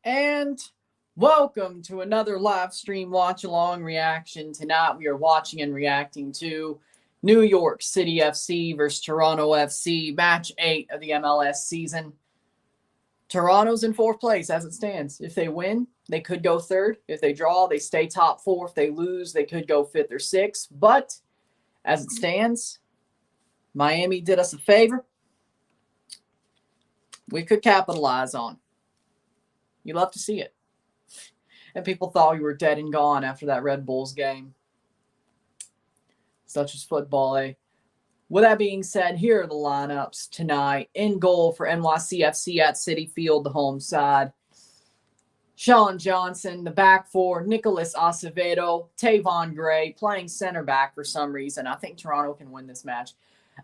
And welcome to another live stream watch along reaction. Tonight we are watching and reacting to New York City FC versus Toronto FC, match 8 of the MLS season. Toronto's in fourth place as it stands. If they win, they could go third. If they draw, they stay top four. If they lose, they could go fifth or sixth. But as it stands, Miami did us a favor. We could capitalize on. You love to see it. And people thought we were dead and gone after that Red Bulls game. Such as football, eh? With that being said, here are the lineups tonight. In goal for NYCFC at Citi Field, the home side. Sean Johnson, the back four. Nicholas Acevedo, Tavon Gray, playing center back for some reason. I think Toronto can win this match.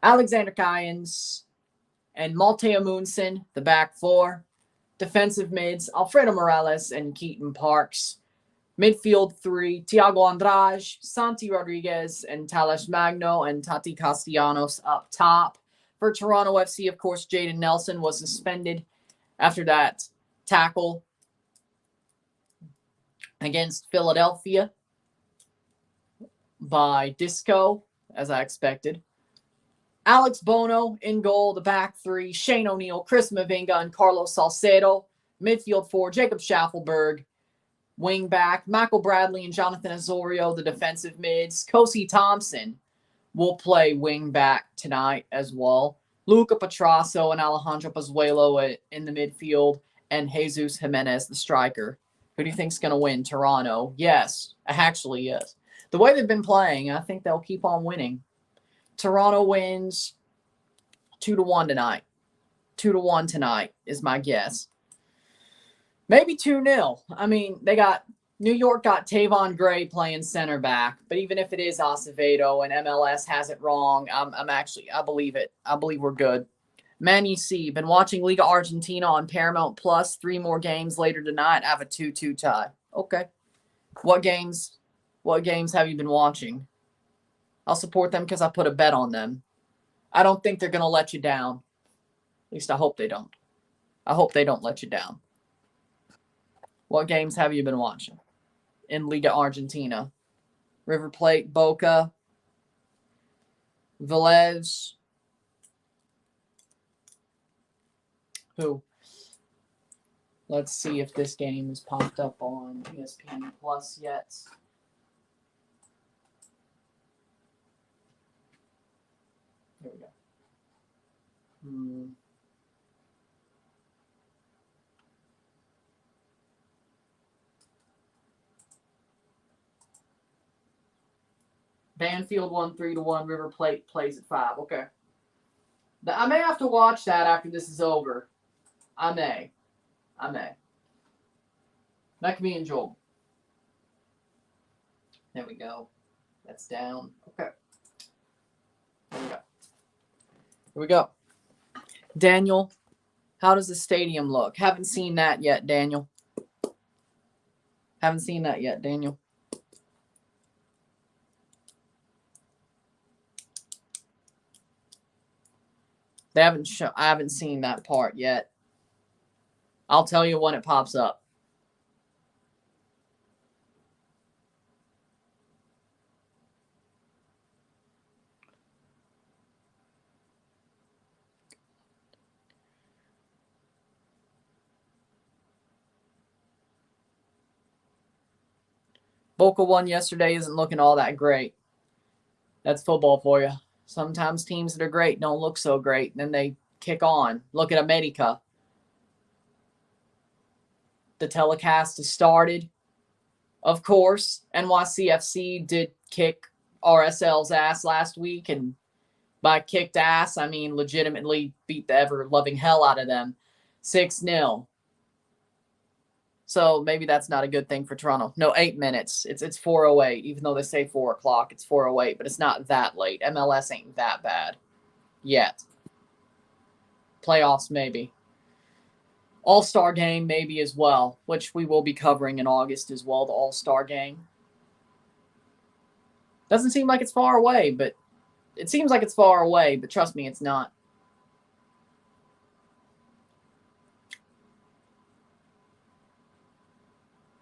Alexander Cayens and Malte Amundsen, the back four. Defensive mids, Alfredo Morales and Keaton Parks. Midfield three, Thiago Andrade, Santi Rodriguez, and Talas Magno and Tati Castellanos up top. For Toronto FC, of course, Jaden Nelson was suspended after that tackle against Philadelphia by Disco, as I expected. Alex Bono in goal, the back three, Shane O'Neill, Chris Mavinga, and Carlos Salcedo. Midfield four, Jacob Schaffelberg. Wing back, Michael Bradley and Jonathan Osorio, the defensive mids. Kosi Thompson will play wing back tonight as well. Luca Petrasso and Alejandro Pozuelo in the midfield, and Jesus Jimenez, the striker. Who do you think's going to win? Toronto? Yes, actually, yes. The way they've been playing, I think they'll keep on winning. Toronto wins 2-1 tonight. 2-1 tonight is my guess. Maybe 2-0. I mean, New York got Tavon Gray playing center back, but even if it is Acevedo and MLS has it wrong, I believe it. I believe we're good. Manny C. Been watching Liga Argentina on Paramount Plus. 3 more games later tonight. I have a 2-2 tie. Okay. What games have you been watching? I'll support them because I put a bet on them. I don't think they're going to let you down. At least I hope they don't. I hope they don't let you down. What games have you been watching in Liga Argentina? River Plate, Boca, Vélez. Who? Let's see if this game is popped up on ESPN Plus yet. Here we go. Banfield won 3-1. River Plate plays at 5. Okay. I may have to watch that after this is over. I may. That could be enjoyable. There we go. That's down. Okay. Here we go. Daniel, how does the stadium look? Haven't seen that yet, Daniel. I haven't seen that part yet. I'll tell you when it pops up. Boca won yesterday isn't looking all that great. That's football for you. Sometimes teams that are great don't look so great, and then they kick on. Look at America. The telecast has started. Of course, NYCFC did kick RSL's ass last week, and by kicked ass, I mean legitimately beat the ever-loving hell out of them. 6-0. So maybe that's not a good thing for Toronto. No, 8 minutes. It's 4:08, even though they say 4 o'clock. It's 4:08, but it's not that late. MLS ain't that bad yet. Playoffs, maybe. All-Star game, maybe as well, which we will be covering in August as well, the All-Star game. Doesn't seem like it's far away, but it seems like it's far away, but trust me, it's not.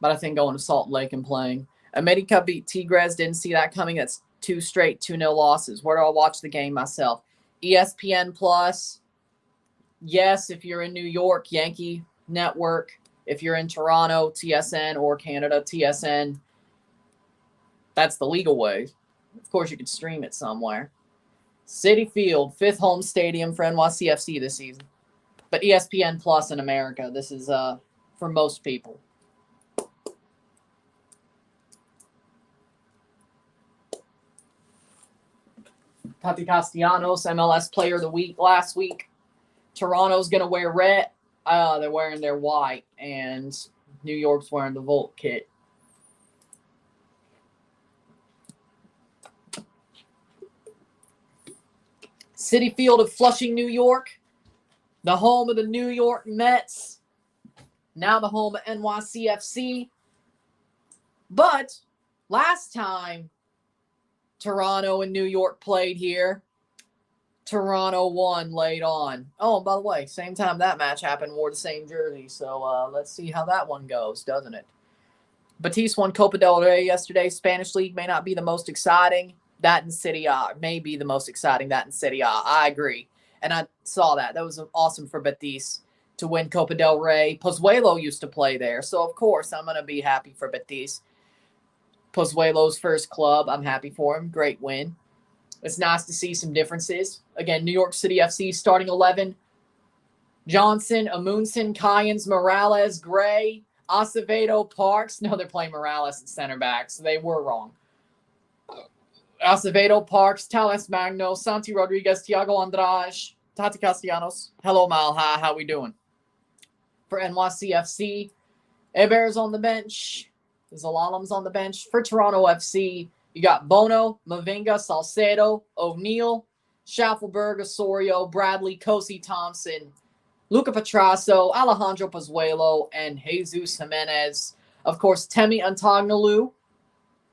but I think going to Salt Lake and playing. America beat Tigres. Didn't see that coming. That's 2 straight 2-0 losses. Where do I watch the game myself? ESPN Plus. Yes, if you're in New York, Yankee Network. If you're in Toronto, TSN, or Canada, TSN. That's the legal way. Of course, you could stream it somewhere. Citi Field, 5th home stadium for NYCFC this season. But ESPN Plus in America, this is for most people. Tati Castellanos, MLS Player of the Week last week. Toronto's going to wear red. They're wearing their white, and New York's wearing the Volt kit. Citi Field of Flushing, New York, the home of the New York Mets, now the home of NYCFC. But last time Toronto and New York played here, Toronto won late on. Oh, and by the way, same time that match happened, wore the same jersey. So let's see how that one goes, doesn't it? Betis won Copa del Rey yesterday. Spanish League may not be the most exciting. That in Serie A may be the most exciting. That in Serie A. I agree. And I saw that. That was awesome for Betis to win Copa del Rey. Pozuelo used to play there. So, of course, I'm going to be happy for Betis. Pozuelo's first club. I'm happy for him. Great win. It's nice to see some differences. Again, New York City FC starting 11. Johnson, Amundsen, Kyans, Morales, Gray, Acevedo, Parks. No, they're playing Morales at center back, so they were wrong. Acevedo, Parks, Tales Magno, Santi Rodriguez, Thiago Andrade, Tati Castellanos. Hello, Mal. Hi, how we doing? For NYCFC, Hebert's on the bench. Zalalom's on the bench. For Toronto FC, you got Bono, Mavinga, Salcedo, O'Neill, Schaffelberg, Osorio, Bradley, Kosi Thompson, Luca Petrasso, Alejandro Pozuelo, and Jesus Jimenez. Of course, Temi Antognalu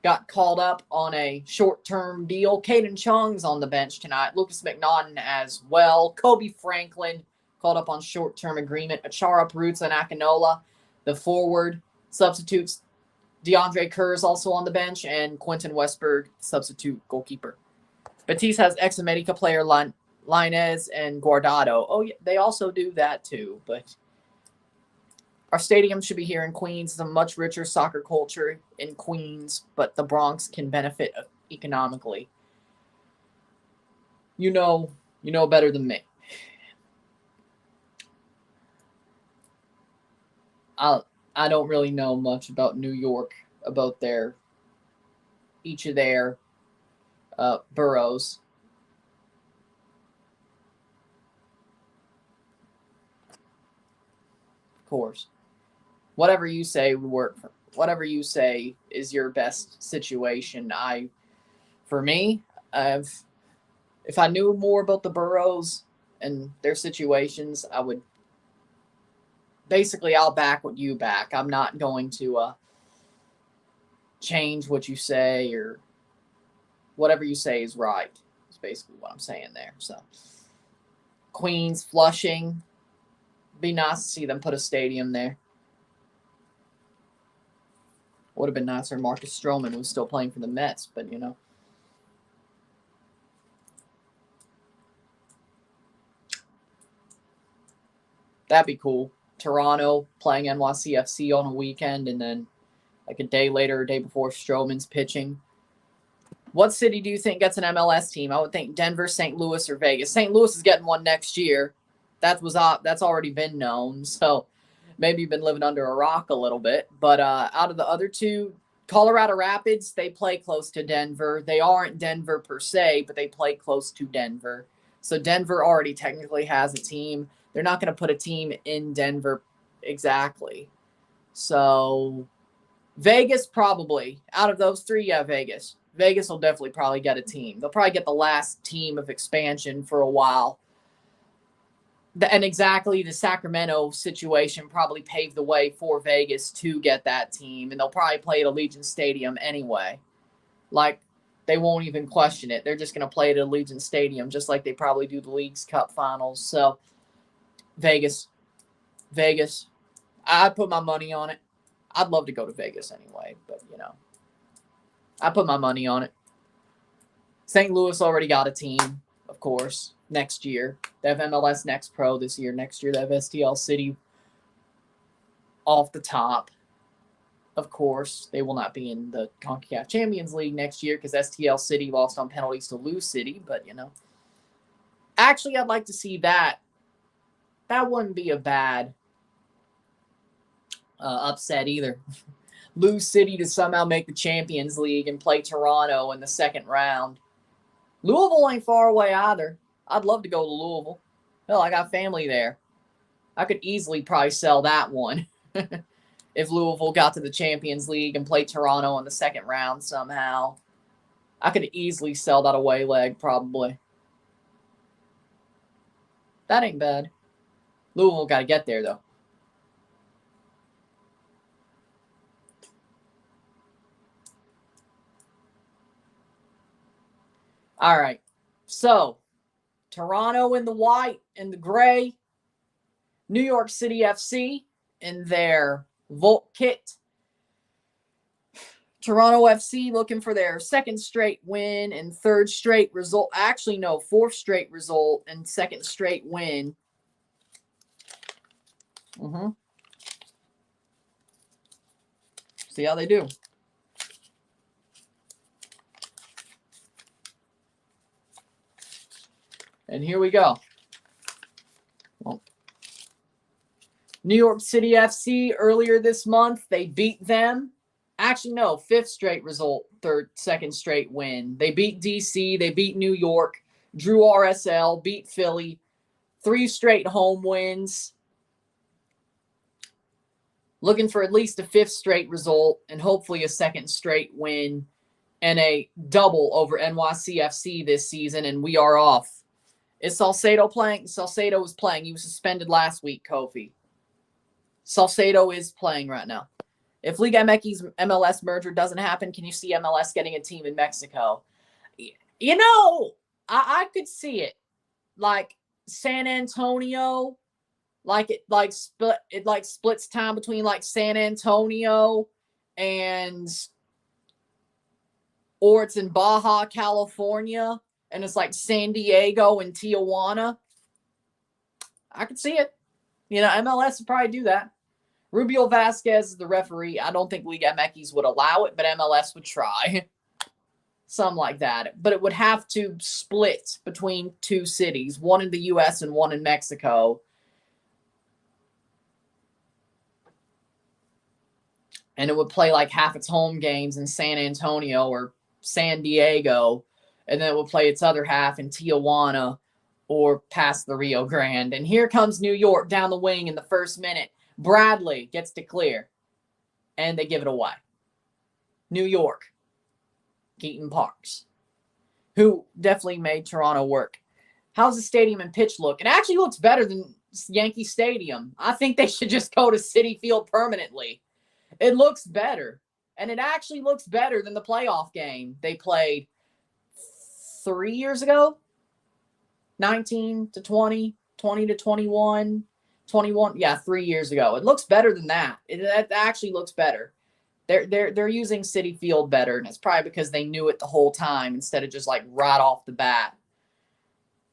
got called up on a short-term deal. Caden Chung's on the bench tonight. Lucas McNaughton as well. Kobe Franklin called up on short-term agreement. Achara, Peruzza, and Akinola, the forward substitutes. DeAndre Kerr's also on the bench, and Quentin Westberg, substitute goalkeeper. Betis has ex-America player Linez and Guardado. Oh, yeah, they also do that too, but our stadium should be here in Queens. It's a much richer soccer culture in Queens, but the Bronx can benefit economically. You know better than me. I don't really know much about New York, about each of their boroughs. Of course. Whatever you say would work. Whatever you say is your best situation. For me, if I knew more about the boroughs and their situations, I would. Basically, I'll back what you back. I'm not going to change what you say, or whatever you say is right. That's basically what I'm saying there. So, Queens, Flushing. Be nice to see them put a stadium there. Would have been nicer if Marcus Stroman was still playing for the Mets, but that'd be cool. Toronto playing NYCFC on a weekend, and then like a day later, a day before, Stroman's pitching. What city do you think gets an MLS team? I would think Denver, St. Louis, or Vegas. St. Louis is getting one next year. That's already been known, so maybe you've been living under a rock a little bit. But out of the other two, Colorado Rapids, they play close to Denver. They aren't Denver per se, but they play close to Denver. So Denver already technically has a team. They're not going to put a team in Denver exactly. So Vegas probably. Out of those three, yeah, Vegas. Vegas will definitely probably get a team. They'll probably get the last team of expansion for a while. And exactly the Sacramento situation probably paved the way for Vegas to get that team. And they'll probably play at Allegiant Stadium anyway. Like, they won't even question it. They're just going to play at Allegiant Stadium, just like they probably do the League's Cup finals. So, Vegas. I'd put my money on it. I'd love to go to Vegas anyway, but, I put my money on it. St. Louis already got a team, of course, next year. They have MLS Next Pro this year. Next year, they have STL City off the top. Of course, they will not be in the CONCACAF Champions League next year because STL City lost on penalties to Lou City, but, Actually, I'd like to see that. That wouldn't be a bad upset either. Lou City to somehow make the Champions League and play Toronto in the second round. Louisville ain't far away either. I'd love to go to Louisville. Hell, I got family there. I could easily probably sell that one if Louisville got to the Champions League and played Toronto in the second round somehow. I could easily sell that away leg probably. That ain't bad. Louisville got to get there, though. All right. So, Toronto in the white and the gray. New York City FC in their Volt kit. Toronto FC looking for their second straight win and third straight result. Actually, no, fourth straight result and second straight win. See how they do. And here we go. Well, New York City FC earlier this month, they beat them. Actually, no, fifth straight result, second straight win. They beat DC, they beat New York, drew RSL, beat Philly, 3 straight home wins. Looking for at least a fifth straight result and hopefully a second straight win and a double over NYCFC this season, and we are off. Is Salcedo playing? Salcedo is playing. He was suspended last week, Kofi. Salcedo is playing right now. If Liga MX's MLS merger doesn't happen, can you see MLS getting a team in Mexico? I could see it. Like San Antonio, it splits time between like San Antonio or it's in Baja, California, and it's like San Diego and Tijuana. I could see it. MLS would probably do that. Rubio Vasquez is the referee. I don't think Liga MX would allow it, but MLS would try. Something like that. But it would have to split between 2 cities, one in the U.S. and one in Mexico. And it would play like half its home games in San Antonio or San Diego, and then it would play its other half in Tijuana or past the Rio Grande. And here comes New York down the wing in the first minute. Bradley gets to clear, and they give it away. New York, Keaton Parks, who definitely made Toronto work. How's the stadium and pitch look? It actually looks better than Yankee Stadium. I think they should just go to Citi Field permanently. It looks better, and it actually looks better than the playoff game they played 3 years ago. 19 to 20, 20 to 21, 21. Yeah, 3 years ago. It looks better than that. It actually looks better. They're using Citi Field better, and it's probably because they knew it the whole time instead of just like right off the bat.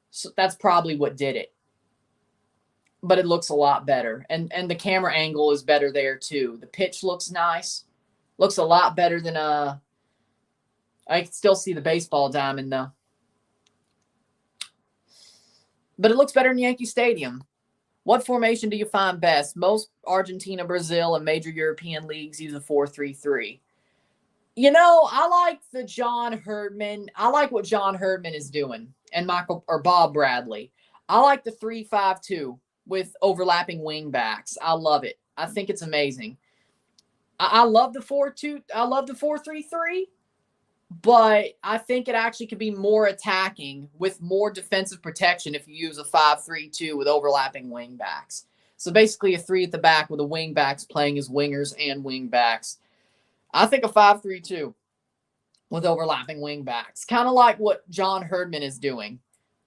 So that's probably what did it. But it looks a lot better, and the camera angle is better there too. The pitch looks nice. Looks a lot better than I can still see the baseball diamond though. But it looks better in Yankee Stadium. What formation do you find best? Most Argentina, Brazil, and major European leagues use a 4-3-3. I like the John Herdman. I like what John Herdman is doing, and Bob Bradley. I like the 3-5-2 with overlapping wing backs. I love it. I think it's amazing. I love the 4-2. I love the 4-3-3. But I think it actually could be more attacking with more defensive protection if you use a 5-3-2 with overlapping wing backs. So basically a 3 at the back with the wing backs playing as wingers and wing backs. I think a 5-3-2 with overlapping wing backs. Kind of like what John Herdman is doing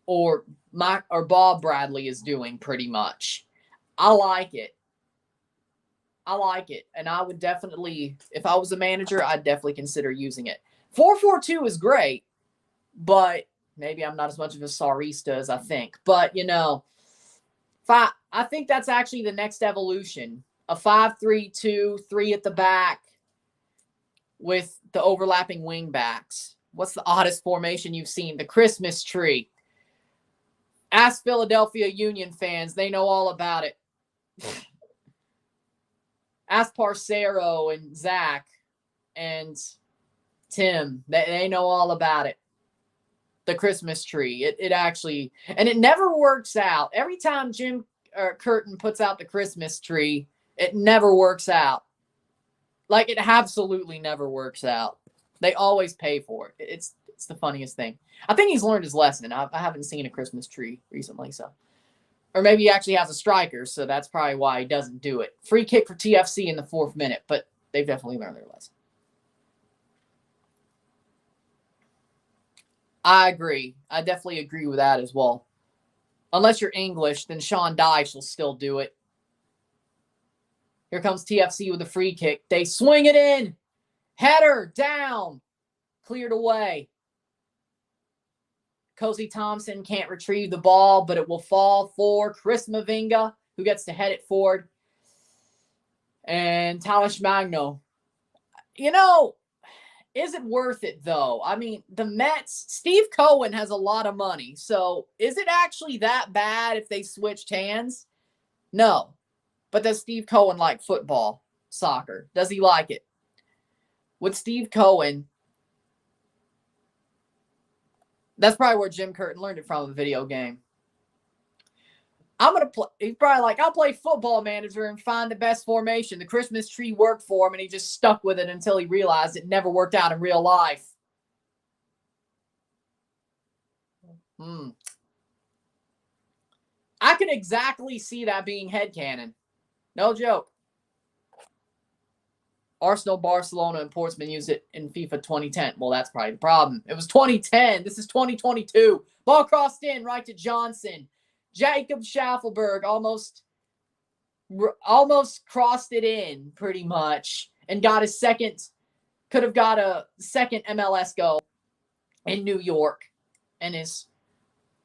or Bob Bradley is doing pretty much. I like it. I like it. And I would definitely, if I was a manager, I'd definitely consider using it. 4-4-2 is great, but maybe I'm not as much of a Sarista as I think. But, you know, I think that's actually the next evolution. A 5-3-2, 3 at the back with the overlapping wing backs. What's the oddest formation you've seen? The Christmas tree. Ask Philadelphia Union fans. They know all about it. Ask Parcero and Zach and Tim. They know all about it. The Christmas tree. It actually, and it never works out. Every time Jim Curtin puts out the Christmas tree, it never works out. Like, it absolutely never works out. They always pay for it. It's the funniest thing. I think he's learned his lesson. I haven't seen a Christmas tree recently, so. Or maybe he actually has a striker, so that's probably why he doesn't do it. Free kick for TFC in the 4th minute, but they've definitely learned their lesson. I agree. I definitely agree with that as well. Unless you're English, then Sean Dyche will still do it. Here comes TFC with a free kick. They swing it in. Header down. Cleared away. Cozy Thompson can't retrieve the ball, but it will fall for Chris Mavinga, who gets to head it forward. And Talish Magno. You know, is it worth it, though? I mean, the Mets, Steve Cohen has a lot of money. So is it actually that bad if they switched hands? No. But does Steve Cohen like football, soccer? Does he like it? With Steve Cohen, that's probably where Jim Curtin learned it from, a video game. I'm going to play. He's probably like, I'll play Football Manager and find the best formation. The Christmas tree worked for him, and he just stuck with it until he realized it never worked out in real life. I could exactly see that being headcanon. No joke. Arsenal, Barcelona, and Portsmouth used it in FIFA 2010. Well, that's probably the problem. It was 2010. This is 2022. Ball crossed in right to Johnson. Jacob Schaffelberg almost crossed it in pretty much and got his second, could have got a second MLS goal in New York. And his,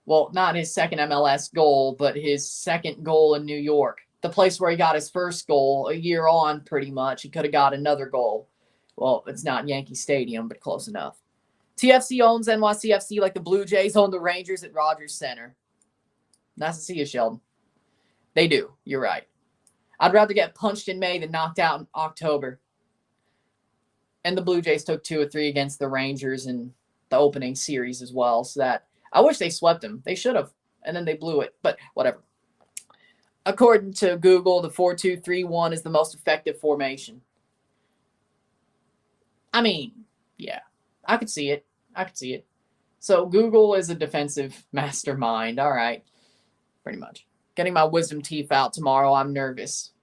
well, not his second MLS goal, but his second goal in New York. The place where he got his first goal a year on, pretty much. He could have got another goal. Well, it's not Yankee Stadium, but close enough. TFC owns NYCFC like the Blue Jays own the Rangers at Rogers Center. Nice to see you, Sheldon. They do. You're right. I'd rather get punched in May than knocked out in October. And the Blue Jays took 2 or 3 against the Rangers in the opening series as well. So that I wish they swept them. They should have. And then they blew it. But whatever. According to Google, the 4-2-3-1 is the most effective formation. I mean, yeah. I could see it. So Google is a defensive mastermind. All right. Pretty much. Getting my wisdom teeth out tomorrow. I'm nervous.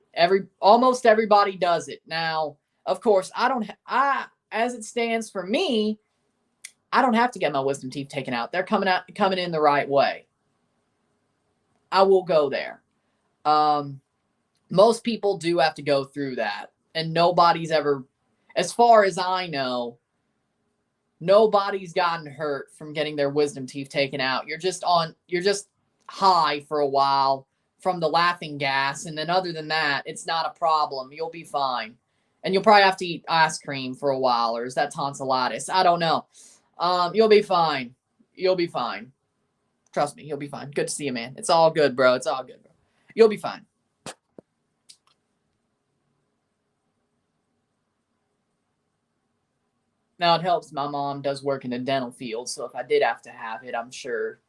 Almost everybody does it. Now, of course, as it stands for me, I don't have to get my wisdom teeth taken out. They're coming in the right way. I will go there. Most people do have to go through that, and nobody's ever, as far as I know, nobody's gotten hurt from getting their wisdom teeth taken out. You're just high for a while from the laughing gas, and then other than that, it's not a problem. You'll be fine. And you'll probably have to eat ice cream for a while, or is that tonsillitis? I don't know. You'll be fine. Trust me, you'll be fine. Good to see you, man. It's all good, bro. It's all good, bro. You'll be fine. Now, it helps my mom does work in the dental field, so if I did have to have it, I'm sure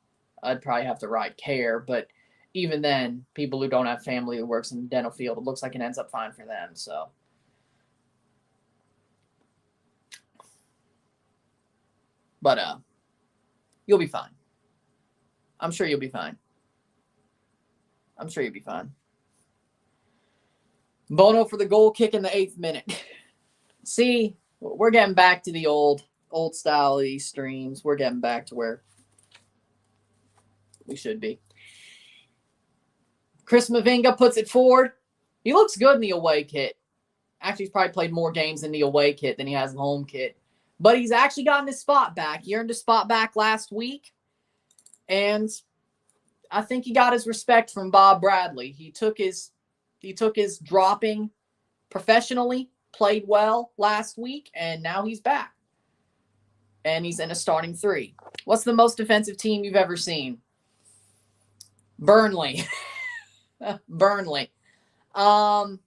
I'd probably have to write care. But even then, people who don't have family who works in the dental field, it looks like it ends up fine for them. So, but you'll be fine. I'm sure you'll be fine. Bono for the goal kick in the 8th minute. See, we're getting back to the old style of these streams. We're getting back to where we should be. Chris Mavinga puts it forward. He looks good in the away kit. Actually, he's probably played more games in the away kit than he has in the home kit. But he's actually gotten his spot back. He earned his spot back last week. And I think he got his respect from Bob Bradley. He took his dropping professionally, played well last week, and now he's back. And he's in a starting 3. What's the most defensive team you've ever seen? Burnley. Burnley.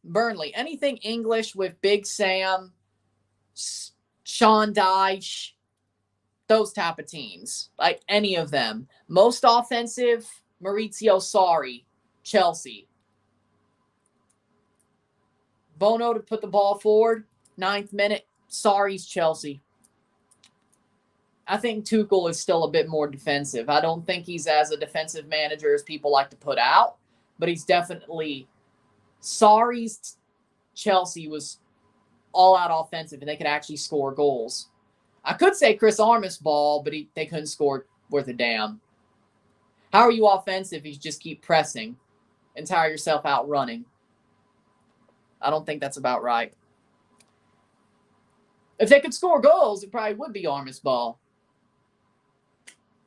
Burnley. Anything English with Big Sam, Sean Dyche, those type of teams. Like any of them. Most offensive, Maurizio Sarri, Chelsea. Bono to put the ball forward, 9th minute, Sarri's Chelsea. I think Tuchel is still a bit more defensive. I don't think he's as a defensive manager as people like to put out, but he's definitely Sarri's Chelsea was all out offensive and they could actually score goals. I could say Chris Armas ball, but they couldn't score worth a damn. How are you offensive if you just keep pressing and tire yourself out running? I don't think that's about right. If they could score goals, it probably would be Armas ball.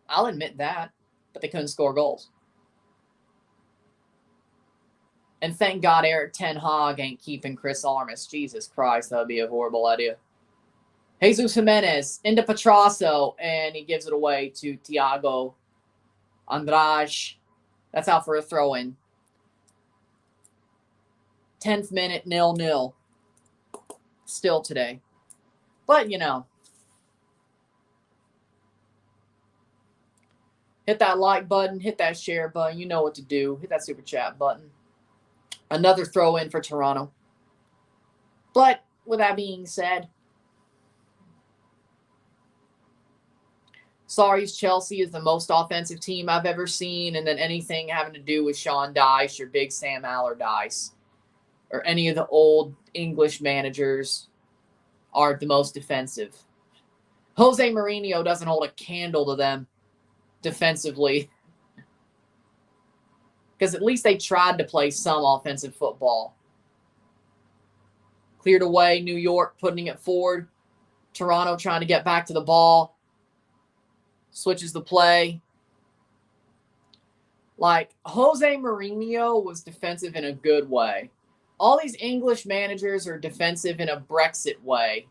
I'll admit that, but they couldn't score goals. And thank God Eric Ten Hag ain't keeping Chris Armas. Jesus Christ, that would be a horrible idea. Jesus Jimenez into Petrasso, and he gives it away to Thiago Andrade. That's out for a throw-in. 10th minute, 0-0. Still today. But, you know. Hit that like button. Hit that share button. You know what to do. Hit that super chat button. Another throw-in for Toronto. But, with that being said, Sarri's Chelsea is the most offensive team I've ever seen. And then anything having to do with Sean Dyche or Big Sam Allardyce or any of the old English managers are the most defensive. Jose Mourinho doesn't hold a candle to them defensively. Because at least they tried to play some offensive football. Cleared away, New York putting it forward. Toronto trying to get back to the ball. Switches the play. Like, Jose Mourinho was defensive in a good way. All these English managers are defensive in a Brexit way.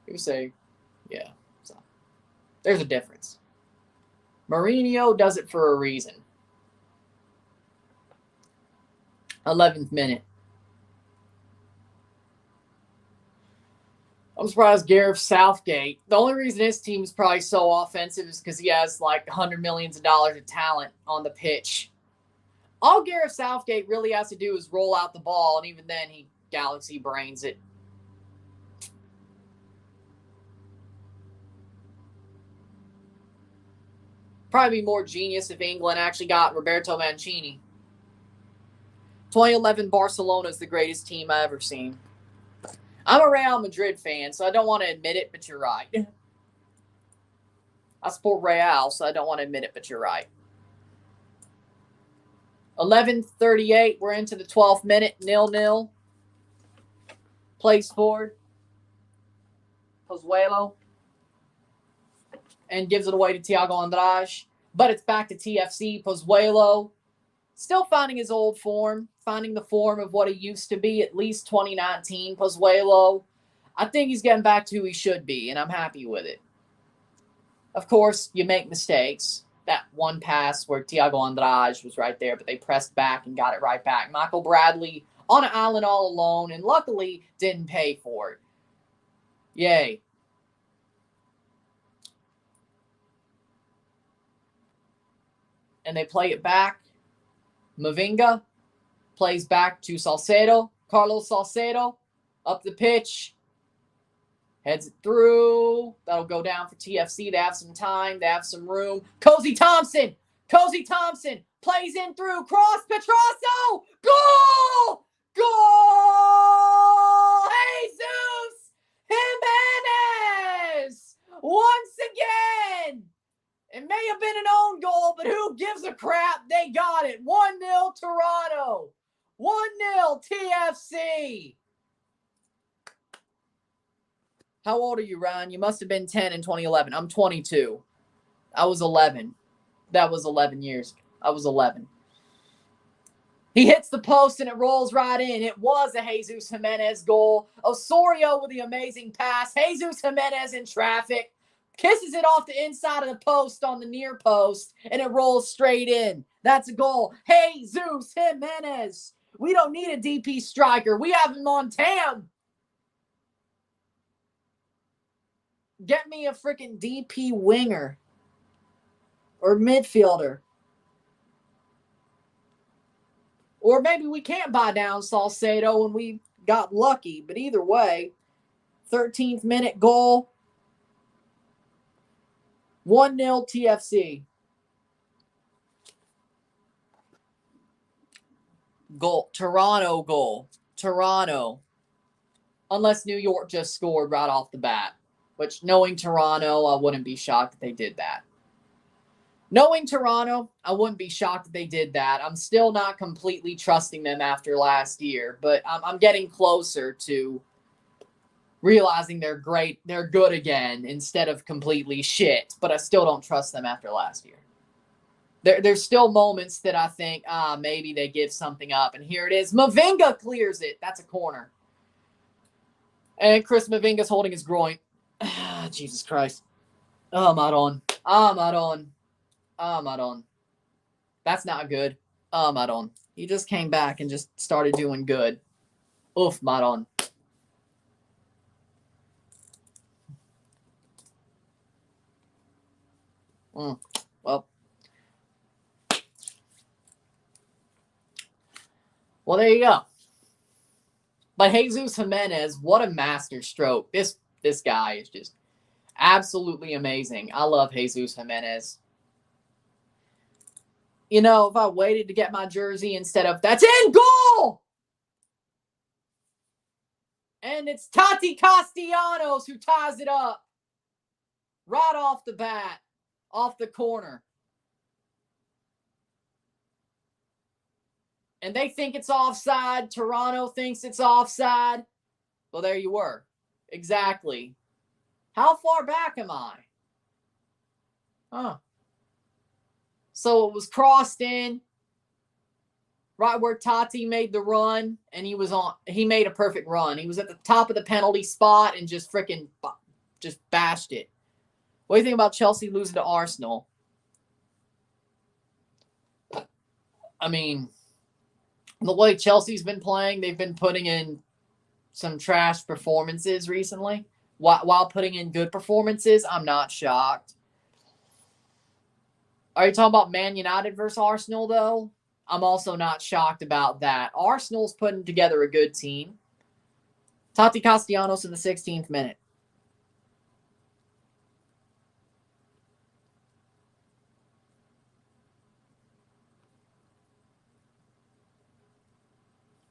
You say, yeah. So, there's a difference. Mourinho does it for a reason. 11th minute. I'm surprised Gareth Southgate. The only reason his team is probably so offensive is because he has like $100 million of talent on the pitch. All Gareth Southgate really has to do is roll out the ball, and even then he galaxy brains it. Probably be more genius if England actually got Roberto Mancini. 2011 Barcelona is the greatest team I've ever seen. I'm a Real Madrid fan, so I don't want to admit it, but you're right. I support Real, so I don't want to admit it, but you're right. 11:38, we're into the 12th minute, 0-0. Plays forward. Pozuelo. And gives it away to Thiago Andrade. But it's back to TFC. Pozuelo still finding his old form. Finding the form of what he used to be, at least 2019. Pozuelo, I think he's getting back to who he should be, and I'm happy with it. Of course, you make mistakes. That one pass where Thiago Andrade was right there, but they pressed back and got it right back. Michael Bradley on an island all alone, and luckily didn't pay for it. Yay. And they play it back. Mavinga plays back to Salcedo. Carlos Salcedo up the pitch. Heads it through. That'll go down for TFC. They have some time. They have some room. Cozy Thompson. Cozy Thompson plays in through. Cross. Petrasso. Goal! Goal! Jesus Jimenez! Once again! It may have been an own goal, but who gives a crap? They got it. 1-0 Toronto. 1-0 NYCFC. How old are you, Ryan? You must have been 10 in 2011. I'm 22. I was 11. That was 11 years. I was 11. He hits the post and it rolls right in. It was a Jesus Jimenez goal. Osorio with the amazing pass. Jesus Jimenez in traffic. Kisses it off the inside of the post on the near post, and it rolls straight in. That's a goal. Jesus Jimenez. We don't need a DP striker. We have him on TAM. Get me a freaking DP winger or midfielder. Or maybe we can't buy down Salcedo and we got lucky. But either way, 13th minute goal. 1-0 TFC. Goal. Toronto goal. Toronto. Unless New York just scored right off the bat. Which, knowing Toronto, I wouldn't be shocked if they did that. Knowing Toronto, I wouldn't be shocked if they did that. I'm still not completely trusting them after last year. But I'm getting closer to realizing they're great, they're good again instead of completely shit. But I still don't trust them after last year. There's still moments that I think, maybe they give something up. And here it is. Mavinga clears it. That's a corner. And Chris Mavinga's holding his groin. Jesus Christ. Oh, Maron. Maron. That's not good. Maron. He just came back and just started doing good. Oof, Maron. Well, there you go. But Jesus Jimenez, what a master stroke. This guy is just absolutely amazing. I love Jesus Jimenez. You know, if I waited to get my jersey instead of, that's in goal! And it's Tati Castellanos who ties it up. Right off the bat. Off the corner. And they think it's offside. Toronto thinks it's offside. Well, there you were. Exactly. How far back am I? Huh. So it was crossed in. Right where Tati made the run. And he made a perfect run. He was at the top of the penalty spot and just freaking just bashed it. What do you think about Chelsea losing to Arsenal? I mean, the way Chelsea's been playing, they've been putting in some trash performances recently. While putting in good performances, I'm not shocked. Are you talking about Man United versus Arsenal, though? I'm also not shocked about that. Arsenal's putting together a good team. Tati Castellanos in the 16th minute.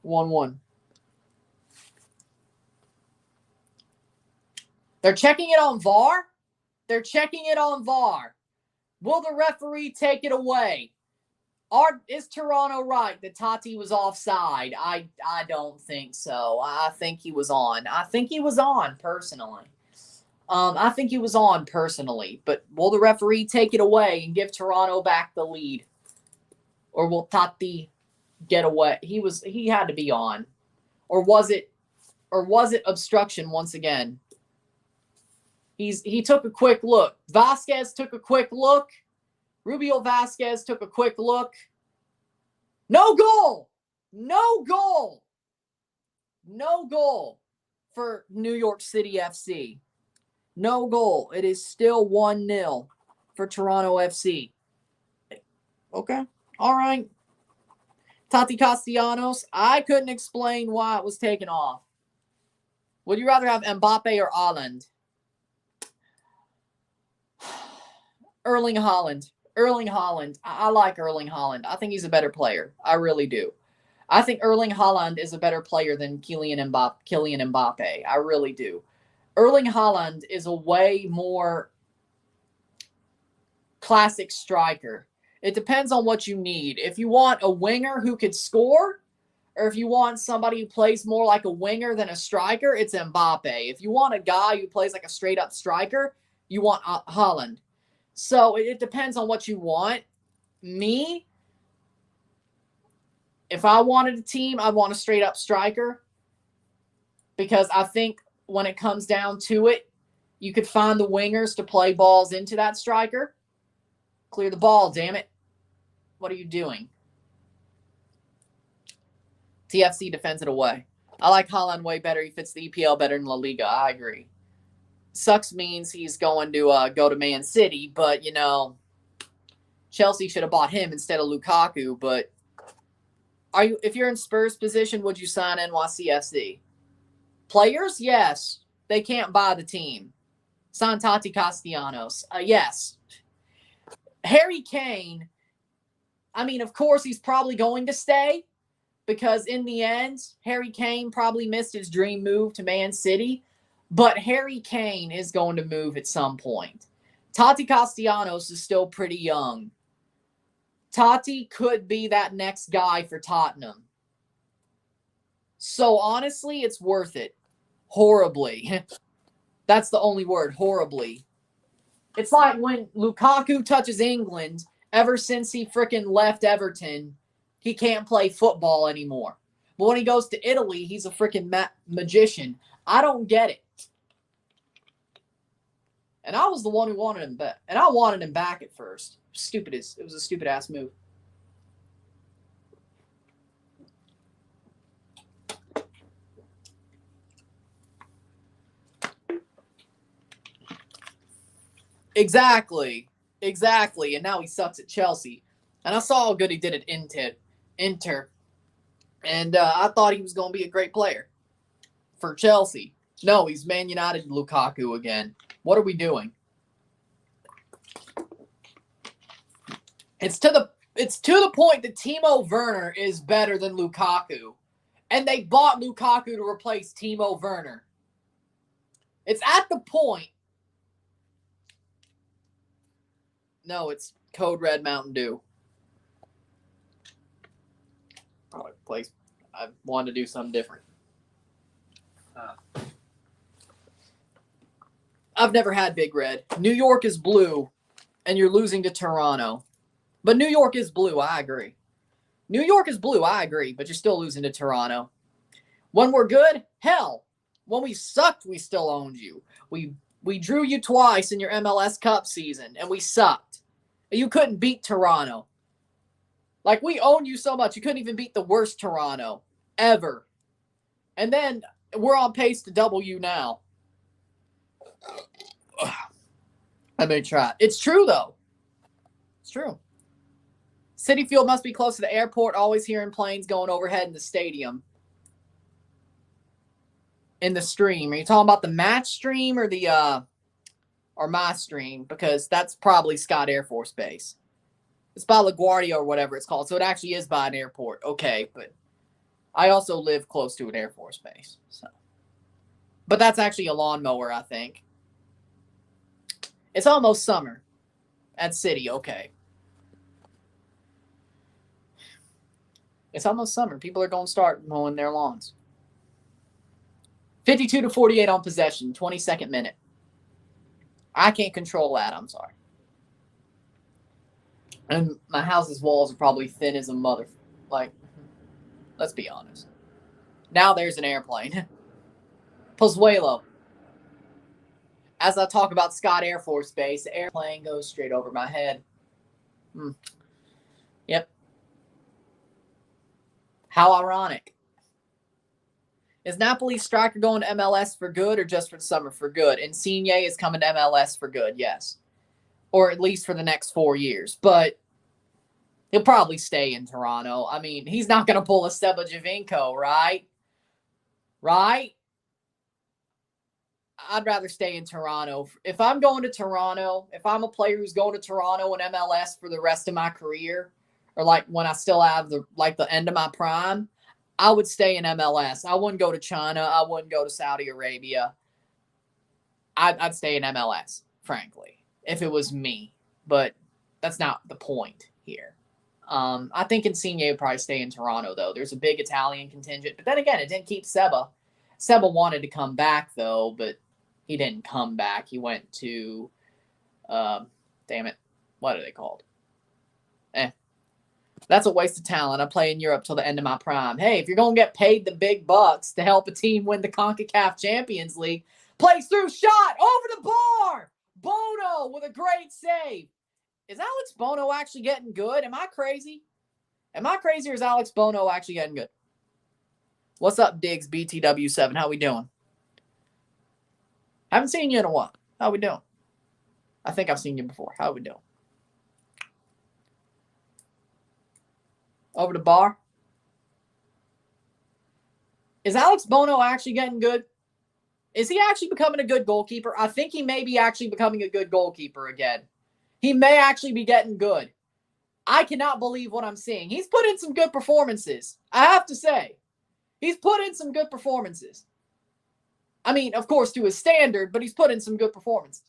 One. They're checking it on VAR? They're checking it on VAR. Will the referee take it away? Is Toronto right that Tati was offside? I don't think so. I think he was on. Personally. But will the referee take it away and give Toronto back the lead? Or will Tati get away? He had to be on. Or was it obstruction once again? He took a quick look. Vasquez took a quick look. Rubio Vasquez took a quick look. No goal for New York City FC. No goal. It is still 1-0 for Toronto FC. Okay. All right. Tati Castellanos, I couldn't explain why it was taken off. Would you rather have Mbappe or Haaland? Erling Haaland. I like Erling Haaland. I think he's a better player. I really do. I think Erling Haaland is a better player than Kylian Mbappe. I really do. Erling Haaland is a way more classic striker. It depends on what you need. If you want a winger who could score, or if you want somebody who plays more like a winger than a striker, it's Mbappe. If you want a guy who plays like a straight-up striker, you want Haaland. So it depends on what you want. Me, if I wanted a team, I'd want a straight-up striker because I think when it comes down to it, you could find the wingers to play balls into that striker. Clear the ball, damn it. What are you doing? TFC defends it away. I like Haaland way better. He fits the EPL better than La Liga. I agree. Sucks means he's going to go to Man City, but, you know, Chelsea should have bought him instead of Lukaku. But if you're in Spurs' position, would you sign NYCFC? Players? Yes. They can't buy the team. Sign Tati Castellanos. Yes. Harry Kane, I mean, of course, he's probably going to stay because in the end, Harry Kane probably missed his dream move to Man City, but Harry Kane is going to move at some point. Tati Castellanos is still pretty young. Tati could be that next guy for Tottenham. So honestly, it's worth it. Horribly. That's the only word, horribly. It's like when Lukaku touches England, ever since he freaking left Everton, he can't play football anymore. But when he goes to Italy, he's a freaking magician. I don't get it. And I was the one who wanted him back. And I wanted him back at first. It was a stupid-ass move. Exactly. And now he sucks at Chelsea. And I saw how good he did at Inter. And I thought he was going to be a great player for Chelsea. No, he's Man United Lukaku again. What are we doing? It's to the point that Timo Werner is better than Lukaku. And they bought Lukaku to replace Timo Werner. It's at the point. No, it's Code Red Mountain Dew. Product place. I wanted to do something different. I've never had Big Red. New York is blue, and you're losing to Toronto. But New York is blue, I agree. New York is blue, I agree, but you're still losing to Toronto. When we're good, hell. When we sucked, we still owned you. We drew you twice in your MLS Cup season, and we sucked. You couldn't beat Toronto. Like, we own you so much, you couldn't even beat the worst Toronto. Ever. And then, we're on pace to double you now. I may try. It's true, though. It's true. Citi Field must be close to the airport. Always hearing planes going overhead in the stadium. In the stream. Are you talking about the match stream or the or my stream? Because that's probably Scott Air Force Base. It's by LaGuardia or whatever it's called. So it actually is by an airport. Okay, but I also live close to an Air Force Base. So, but that's actually a lawnmower, I think. It's almost summer at City. Okay. It's almost summer. People are going to start mowing their lawns. 52-48 on possession. 22nd minute. I can't control that. I'm sorry. And my house's walls are probably thin as a mother. Like, let's be honest. Now there's an airplane. Pozuelo. As I talk about Scott Air Force Base, the airplane goes straight over my head. Yep. How ironic. Is Napoli's striker going to MLS for good or just for the summer for good? Insigne is coming to MLS for good, yes. Or at least for the next 4 years. But he'll probably stay in Toronto. I mean, he's not going to pull a Sebajovinko, right? Right? I'd rather stay in Toronto. If I'm going to Toronto, if I'm a player who's going to Toronto and MLS for the rest of my career, or like when I still have the end of my prime, I would stay in MLS. I wouldn't go to China. I wouldn't go to Saudi Arabia. I'd stay in MLS, frankly, if it was me. But that's not the point here. I think Insigne would probably stay in Toronto, though. There's a big Italian contingent. But then again, it didn't keep Seba. Seba wanted to come back, though, but he didn't come back. He went to, damn it, what are they called? That's a waste of talent. I play in Europe till the end of my prime. Hey, if you're going to get paid the big bucks to help a team win the CONCACAF Champions League, plays through, shot, over the bar. Bono with a great save. Is Alex Bono actually getting good? Am I crazy? Am I crazy, or is Alex Bono actually getting good? What's up, Diggs, BTW7? How we doing? Haven't seen you in a while. How we doing? I think I've seen you before. How we doing? Over the bar. Is Alex Bono actually getting good? Is he actually becoming a good goalkeeper? I think he may be actually becoming a good goalkeeper again. He may actually be getting good. I cannot believe what I'm seeing. He's put in some good performances. I have to say. He's put in some good performances. I mean, of course, to his standard, but he's put in some good performances.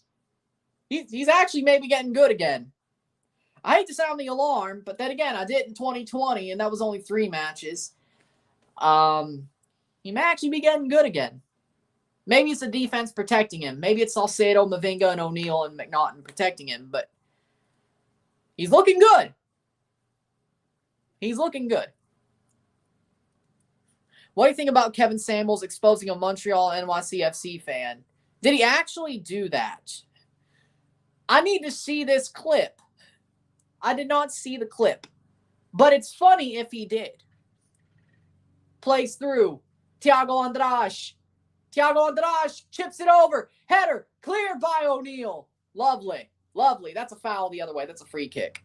He's actually maybe getting good again. I hate to sound the alarm, but then again, I did in 2020, and that was only 3 matches. He may actually be getting good again. Maybe it's the defense protecting him. Maybe it's Salcedo, Mavinga, and O'Neal and McNaughton protecting him, but he's looking good. He's looking good. What do you think about Kevin Samuels exposing a Montreal NYCFC fan? Did he actually do that? I need to see this clip. I did not see the clip, but it's funny if he did. Plays through. Thiago Andrade. Thiago Andrade chips it over. Header cleared by O'Neal. Lovely. Lovely. That's a foul the other way. That's a free kick.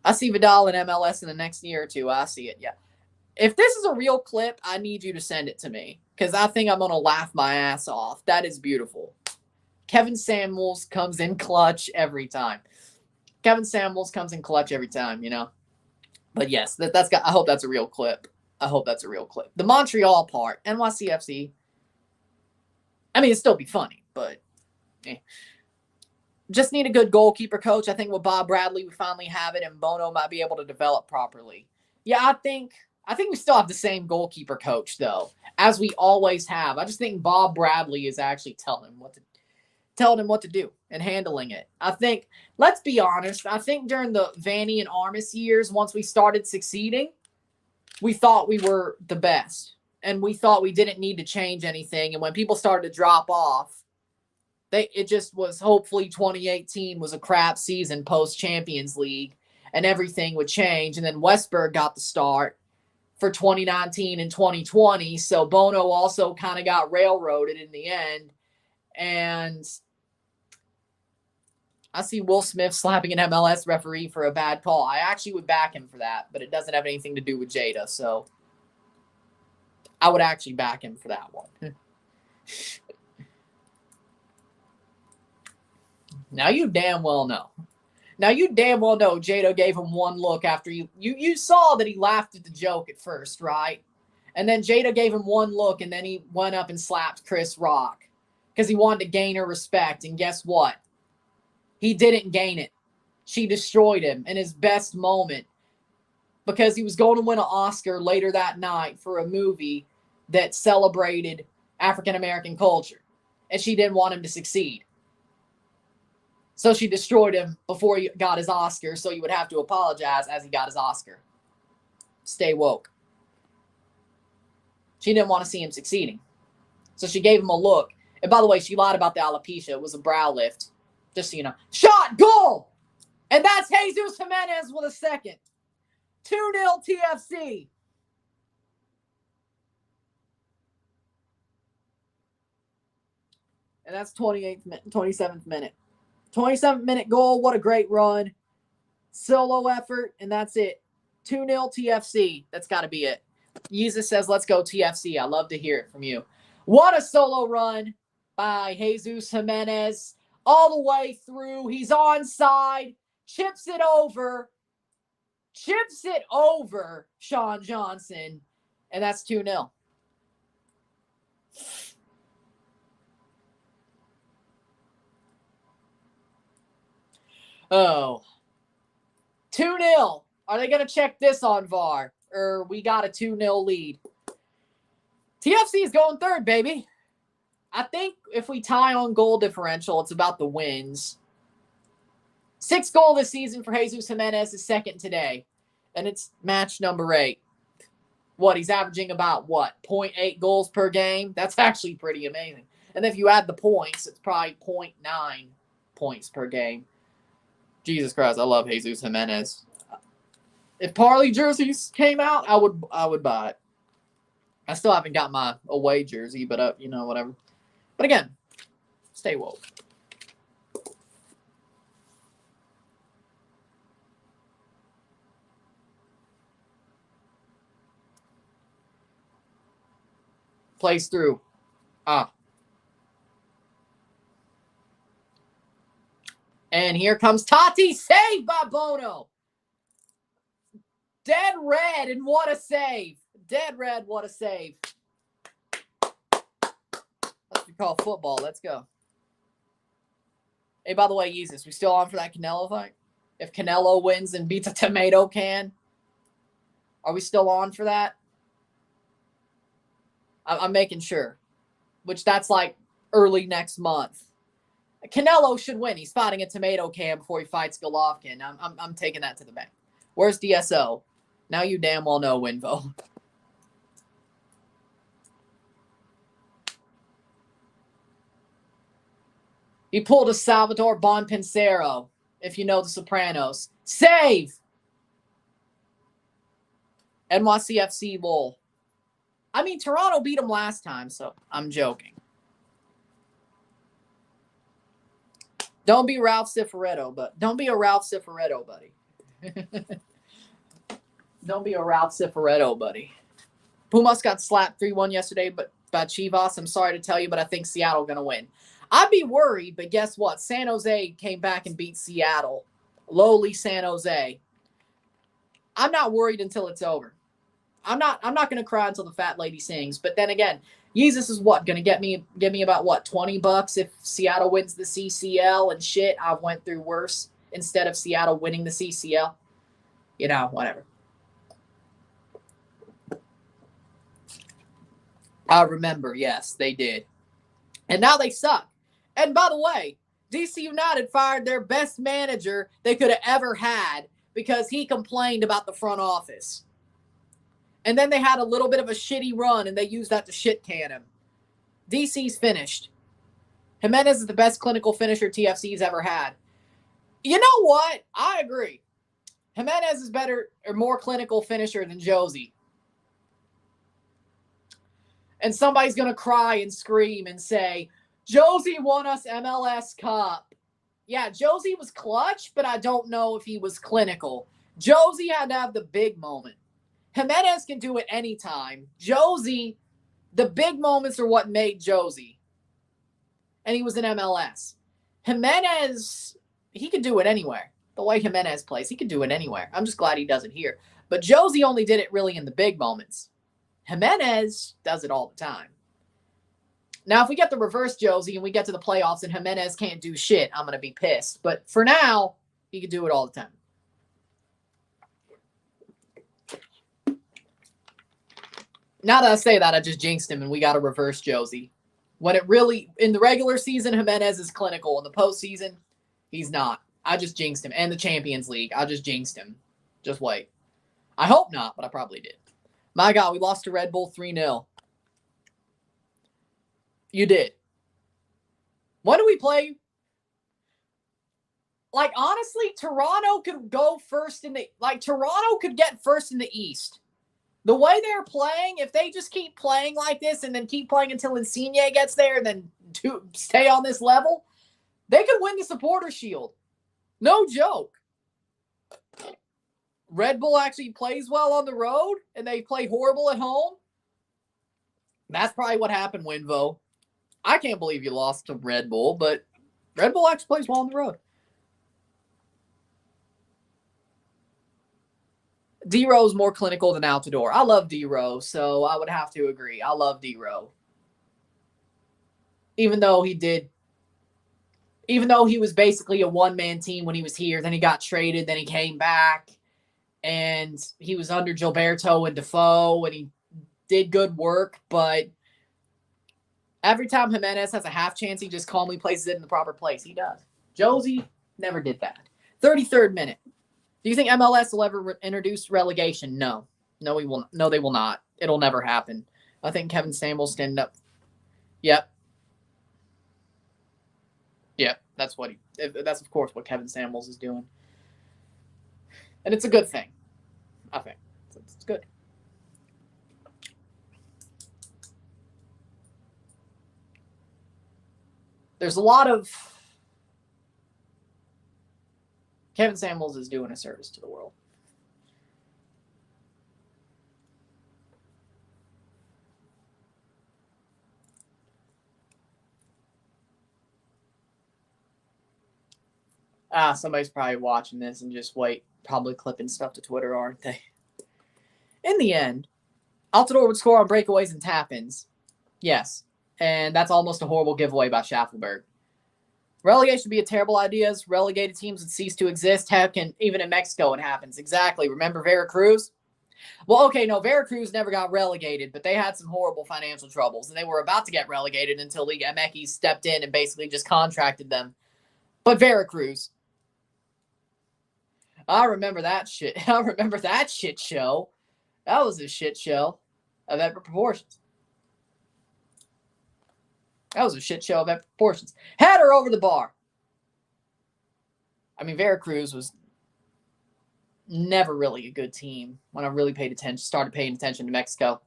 I see Vidal in MLS in the next year or two. I see it, yeah. If this is a real clip, I need you to send it to me because I think I'm going to laugh my ass off. That is beautiful. Kevin Samuels comes in clutch every time. Kevin Samuels comes in clutch every time, you know. But yes, that's got. I hope that's a real clip. I hope that's a real clip. The Montreal part, NYCFC. I mean, it'd still be funny, but just need a good goalkeeper coach. I think with Bob Bradley, we finally have it, and Bono might be able to develop properly. Yeah, I think we still have the same goalkeeper coach though, as we always have. I just think Bob Bradley is actually telling him what to do and handling it. I think, let's be honest, I think during the Vanny and Armas years, once we started succeeding, we thought we were the best. And we thought we didn't need to change anything. And when people started to drop off, it just was, hopefully 2018 was a crap season post-Champions League. And everything would change. And then Westberg got the start for 2019 and 2020. So Bono also kind of got railroaded in the end. And I see Will Smith slapping an MLS referee for a bad call. I actually would back him for that, but it doesn't have anything to do with Jada. So I would actually back him for that one. Now you damn well know. Jada gave him one look after you saw that he laughed at the joke at first, right? And then Jada gave him one look, and then he went up and slapped Chris Rock because he wanted to gain her respect. And guess what? He didn't gain it. She destroyed him in his best moment because he was going to win an Oscar later that night for a movie that celebrated African-American culture. And she didn't want him to succeed. So she destroyed him before he got his Oscar, so he would have to apologize as he got his Oscar. Stay woke. She didn't want to see him succeeding. So she gave him a look. And by the way, she lied about the alopecia. It was a brow lift. Just so you know. Shot! Goal! And that's Jesus Jimenez with a second. 2-0 TFC. And that's 27th minute. 27th minute goal. What a great run. Solo effort. And that's it. 2-0 TFC. That's got to be it. Jesus says, let's go TFC. I love to hear it from you. What a solo run by Jesus Jimenez. All the way through. He's onside. Chips it over. Sean Johnson. And that's 2-0. Oh. 2-0. Are they going to check this on VAR? Or we got a 2-0 lead? TFC is going third, baby. I think if we tie on goal differential, it's about the wins. 6th goal this season for Jesus Jimenez, is second today. And it's match number 8. He's averaging about 0.8 goals per game? That's actually pretty amazing. And if you add the points, it's probably 0.9 points per game. Jesus Christ, I love Jesus Jimenez. If Parley jerseys came out, I would buy it. I still haven't got my away jersey, but whatever. But again, stay woke. Plays through. And here comes Tati, saved by Bono. Dead red, and what a save. Dead red, what a save. That's what we call football. Let's go. Hey, by the way, Jesus, we still on for that Canelo fight? If Canelo wins and beats a tomato can, are we still on for that? I'm making sure. Which that's like early next month. Canelo should win. He's fighting a tomato can before he fights Golovkin. I'm taking that to the bank. Where's DSO? Now you damn well know, Winvo. He pulled a Salvatore Bonpensero, if you know The Sopranos. Save! NYCFC Bull. I mean, Toronto beat him last time, so I'm joking. Don't be Ralph Cifaretto, but don't be a Ralph Cifaretto, buddy. Don't be a Ralph Cifaretto, buddy. Pumas got slapped 3-1 yesterday, but by Chivas. I'm sorry to tell you, but I think Seattle going to win. I'd be worried, but guess what? San Jose came back and beat Seattle. Lowly San Jose. I'm not worried until it's over. I'm not going to cry until the fat lady sings. But then again, Jesus is what? Going to give me about what, $20 if Seattle wins the CCL and shit. I went through worse instead of Seattle winning the CCL. Whatever. I remember, yes, they did. And now they suck. And by the way, DC United fired their best manager they could have ever had because he complained about the front office. And then they had a little bit of a shitty run, and they used that to shit can him. DC's finished. Jimenez is the best clinical finisher TFC's ever had. You know what? I agree. Jimenez is better or more clinical finisher than Josie. And somebody's going to cry and scream and say, Josie won us MLS Cup. Yeah, Josie was clutch, but I don't know if he was clinical. Josie had to have the big moment. Jimenez can do it anytime. Josie, the big moments are what made Josie. And he was in MLS. Jimenez, he could do it anywhere. The way Jimenez plays, he could do it anywhere. I'm just glad he does it here. But Josie only did it really in the big moments. Jimenez does it all the time. Now, if we get the reverse Josie and we get to the playoffs and Jimenez can't do shit, I'm going to be pissed. But for now, he can do it all the time. Now that I say that, I just jinxed him and we got a reverse Josie. When it really, in the regular season, Jimenez is clinical. In the postseason, he's not. I just jinxed him. And the Champions League, I just jinxed him. Just wait. I hope not, but I probably did. My God, we lost to Red Bull 3-0. You did. When do we play? Like, honestly, Toronto could go first in the... Like, Toronto could get first in the East. The way they're playing, if they just keep playing like this and then keep playing until Insigne gets there and then stay on this level, they could win the Supporter Shield. No joke. Red Bull actually plays well on the road and they play horrible at home. That's probably what happened, Winvo. I can't believe you lost to Red Bull, but Red Bull actually plays well on the road. D-Ro's more clinical than Altidore. I love D-Ro, so I would have to agree. I love D-Ro. Even though he was basically a one-man team when he was here, then he got traded, then he came back. and he was under Gilberto and Defoe, and he did good work, but every time Jimenez has a half chance, he just calmly places it in the proper place. He does. Josie never did that. 33rd minute. Do you think MLS will ever introduce relegation? No. No, they will not. It'll never happen. I think Kevin Samuels stand up. Yep. Yep. That's of course what Kevin Samuels is doing. And it's a good thing. I think. It's good. There's a lot of Kevin Samuels is doing a service to the world. Somebody's probably watching this and just probably clipping stuff to Twitter, aren't they? In the end, Altidore would score on breakaways and tap-ins. Yes. And that's almost a horrible giveaway by Schaffelberg. Relegation would be a terrible idea. Relegated teams would cease to exist. Heck, and even in Mexico it happens. Exactly. Remember Veracruz? Well, okay, no, Veracruz never got relegated, but they had some horrible financial troubles, and they were about to get relegated until Liga MX stepped in and basically just contracted them. But Veracruz. I remember that shit. I remember that shit show. That was a shit show of epic proportions. That was a shit show of epic proportions. Header over the bar. I mean, Veracruz was never really a good team when I really started paying attention to Mexico.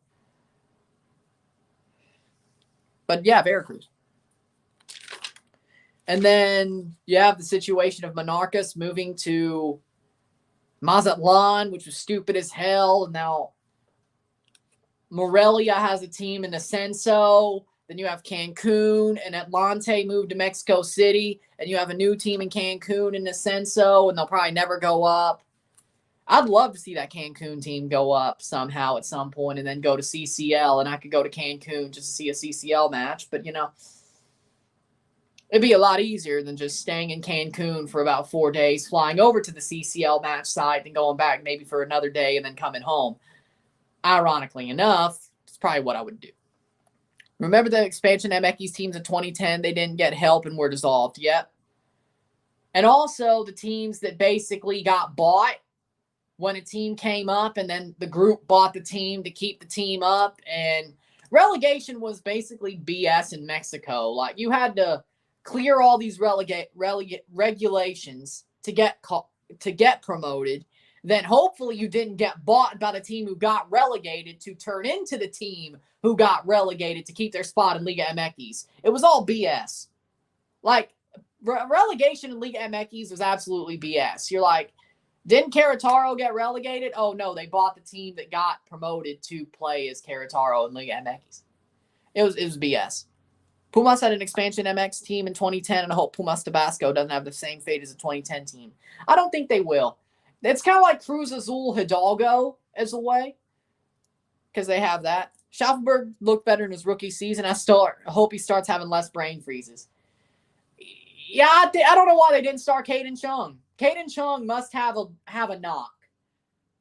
But yeah, Veracruz. And then you have the situation of Monarcas moving to Mazatlan, which was stupid as hell. And now Morelia has a team in Ascenso. Then you have Cancun and Atlante moved to Mexico City. And you have a new team in Cancun in Ascenso, and they'll probably never go up. I'd love to see that Cancun team go up somehow at some point and then go to CCL, and I could go to Cancun just to see a CCL match. But, it'd be a lot easier than just staying in Cancun for about 4 days, flying over to the CCL match site, and going back maybe for another day and then coming home. Ironically enough, it's probably what I would do. Remember the expansion MX teams in 2010? They didn't get help and were dissolved. Yep. And also the teams that basically got bought when a team came up, and then the group bought the team to keep the team up. And relegation was basically BS in Mexico. Like, you had to clear all these regulations to get promoted. Then hopefully you didn't get bought by the team who got relegated to turn into the team who got relegated to keep their spot in Liga MX. It was all BS. Like, relegation in Liga MX was absolutely BS. You're like, didn't Querétaro get relegated? Oh, no, they bought the team that got promoted to play as Querétaro in Liga MX. It was BS. Pumas had an expansion MX team in 2010, and I hope Pumas Tabasco doesn't have the same fate as a 2010 team. I don't think they will. It's kind of like Cruz Azul Hidalgo as a way, because they have that. Schaffelberg looked better in his rookie season. I hope he starts having less brain freezes. Yeah, I don't know why they didn't start Caden Chung. Caden Chung must have a knock,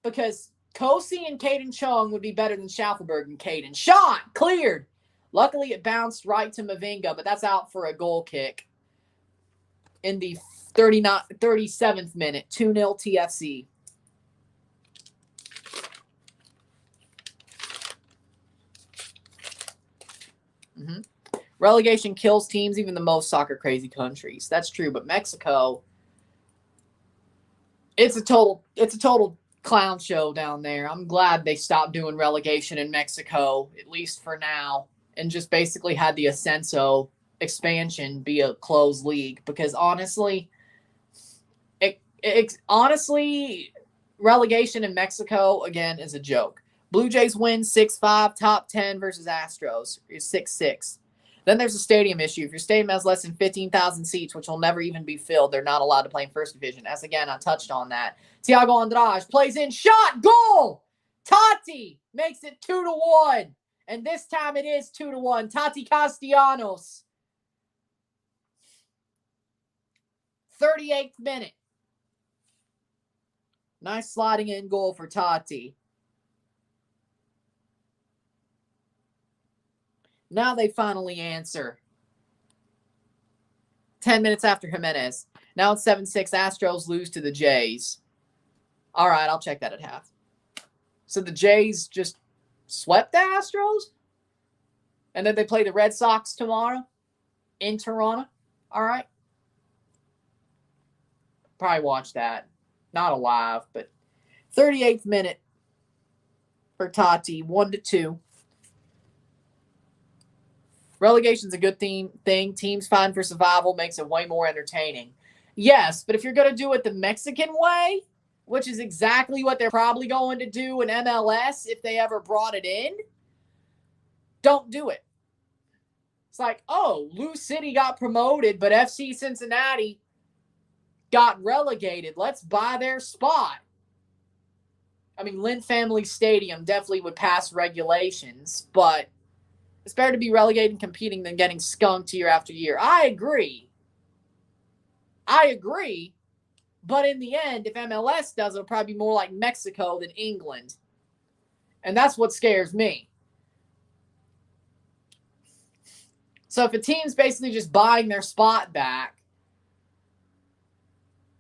because Kosi and Caden Chung would be better than Schaffelberg and Caden. Shot! Cleared! Luckily, it bounced right to Mavinga, but that's out for a goal kick in the 37th minute. 2-0 TFC. Relegation kills teams, even the most soccer-crazy countries. That's true, but Mexico, it's a total clown show down there. I'm glad they stopped doing relegation in Mexico, at least for now, and just basically had the Ascenso expansion be a closed league, because honestly, relegation in Mexico, again, is a joke. Blue Jays win 6-5, top 10 versus Astros is 6-6. Then there's a stadium issue. If your stadium has less than 15,000 seats, which will never even be filled, they're not allowed to play in first division. As again, I touched on that. Thiago Andrade plays in, shot, goal! Tati makes it 2-1. And this time it is 2-1. Tati Castellanos. 38th minute. Nice sliding in goal for Tati. Now they finally answer. 10 minutes after Jimenez. Now it's 7-6. Astros lose to the Jays. All right, I'll check that at half. So the Jays just swept the Astros? And then they play the Red Sox tomorrow in Toronto? All right. Probably watch that. Not alive, but 38th minute for Tati, 1-2. Relegation's a good thing. Teams fighting for survival makes it way more entertaining. Yes, but if you're going to do it the Mexican way, which is exactly what they're probably going to do in MLS if they ever brought it in, don't do it. It's like, oh, Lou City got promoted, but FC Cincinnati got relegated. Let's buy their spot. I mean, Lynn Family Stadium definitely would pass regulations, but it's better to be relegated and competing than getting skunked year after year. I agree. But in the end, if MLS does, it'll probably be more like Mexico than England. And that's what scares me. So if a team's basically just buying their spot back,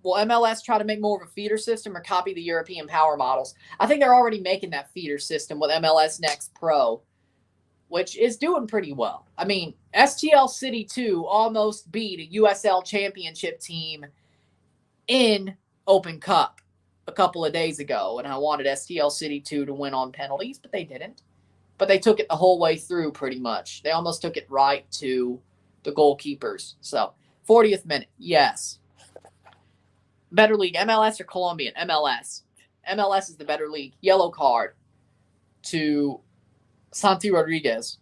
will MLS try to make more of a feeder system or copy the European power models? I think they're already making that feeder system with MLS Next Pro, which is doing pretty well. I mean, STL City 2 almost beat a USL championship team in Open Cup a couple of days ago, and I wanted STL City 2 to win on penalties, but they didn't. But they took it the whole way through pretty much. They almost took it right to the goalkeepers. So, 40th minute, yes. Better league, MLS or Colombian? MLS. MLS is the better league. Yellow card to Santi Rodriguez.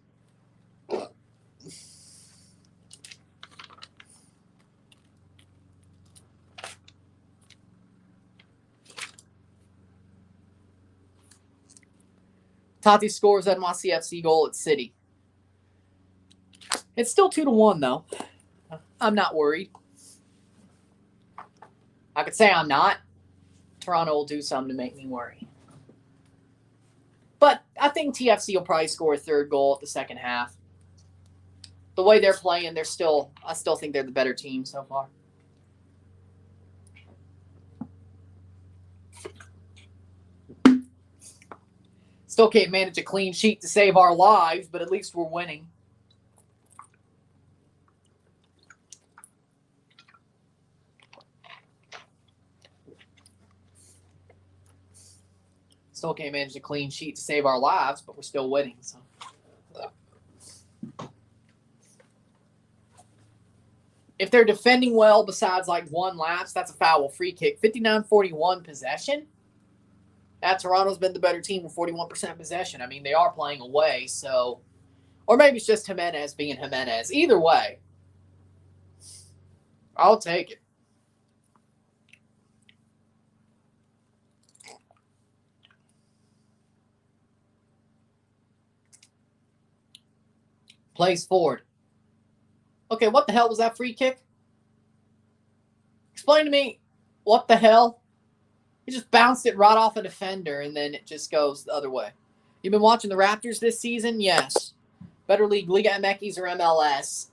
Tati scores NYCFC goal at City. It's still 2-1, though. I'm not worried. I could say I'm not. Toronto will do something to make me worry. But I think TFC will probably score a third goal at the second half. The way they're playing, I still think they're the better team so far. Still can't manage a clean sheet to save our lives, but at least we're winning. Still can't manage a clean sheet to save our lives, but we're still winning. So. If they're defending well besides like one lapse, that's a foul free kick. 59-41 possession. Toronto's been the better team with 41% possession. I mean, they are playing away, so. Or maybe it's just Jimenez being Jimenez. Either way, I'll take it. Plays forward. Okay, what the hell was that free kick? Explain to me what the hell? He just bounced it right off a defender, and then it just goes the other way. You've been watching the Raptors this season? Yes. Better league, Liga MX or MLS?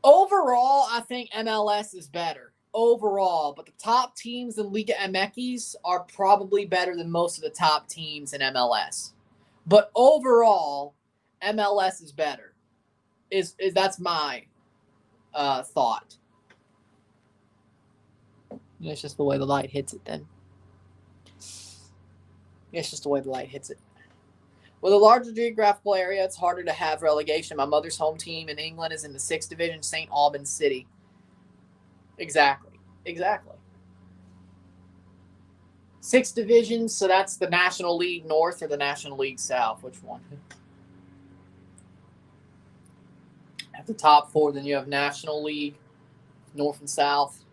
Overall, I think MLS is better. Overall. But the top teams in Liga MX are probably better than most of the top teams in MLS. But overall, MLS is better. That's my thought. It's just the way the light hits it then. It's just the way the light hits it. With a larger geographical area, it's harder to have relegation. My mother's home team in England is in the 6th Division, St. Albans City. Exactly. 6th Division, so that's the National League North or the National League South? Which one? At the top 4, then you have National League, North and South.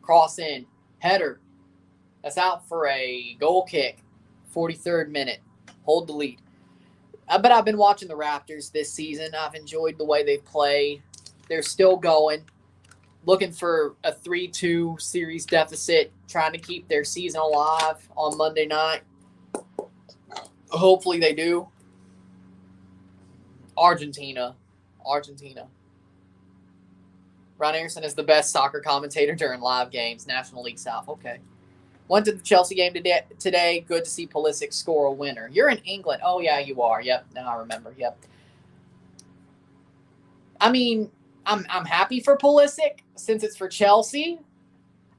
Cross in. Header. That's out for a goal kick. 43rd minute. Hold the lead. But I've been watching the Raptors this season. I've enjoyed the way they've played. They're still going. looking for a 3-2 series deficit, trying to keep their season alive on Monday night. Hopefully they do. Argentina. Ron Anderson is the best soccer commentator during live games. National League South. Okay. Went to the Chelsea game today. Good to see Pulisic score a winner. You're in England. Oh, yeah, you are. Yep. Now I remember. Yep. I mean, I'm happy for Pulisic since it's for Chelsea.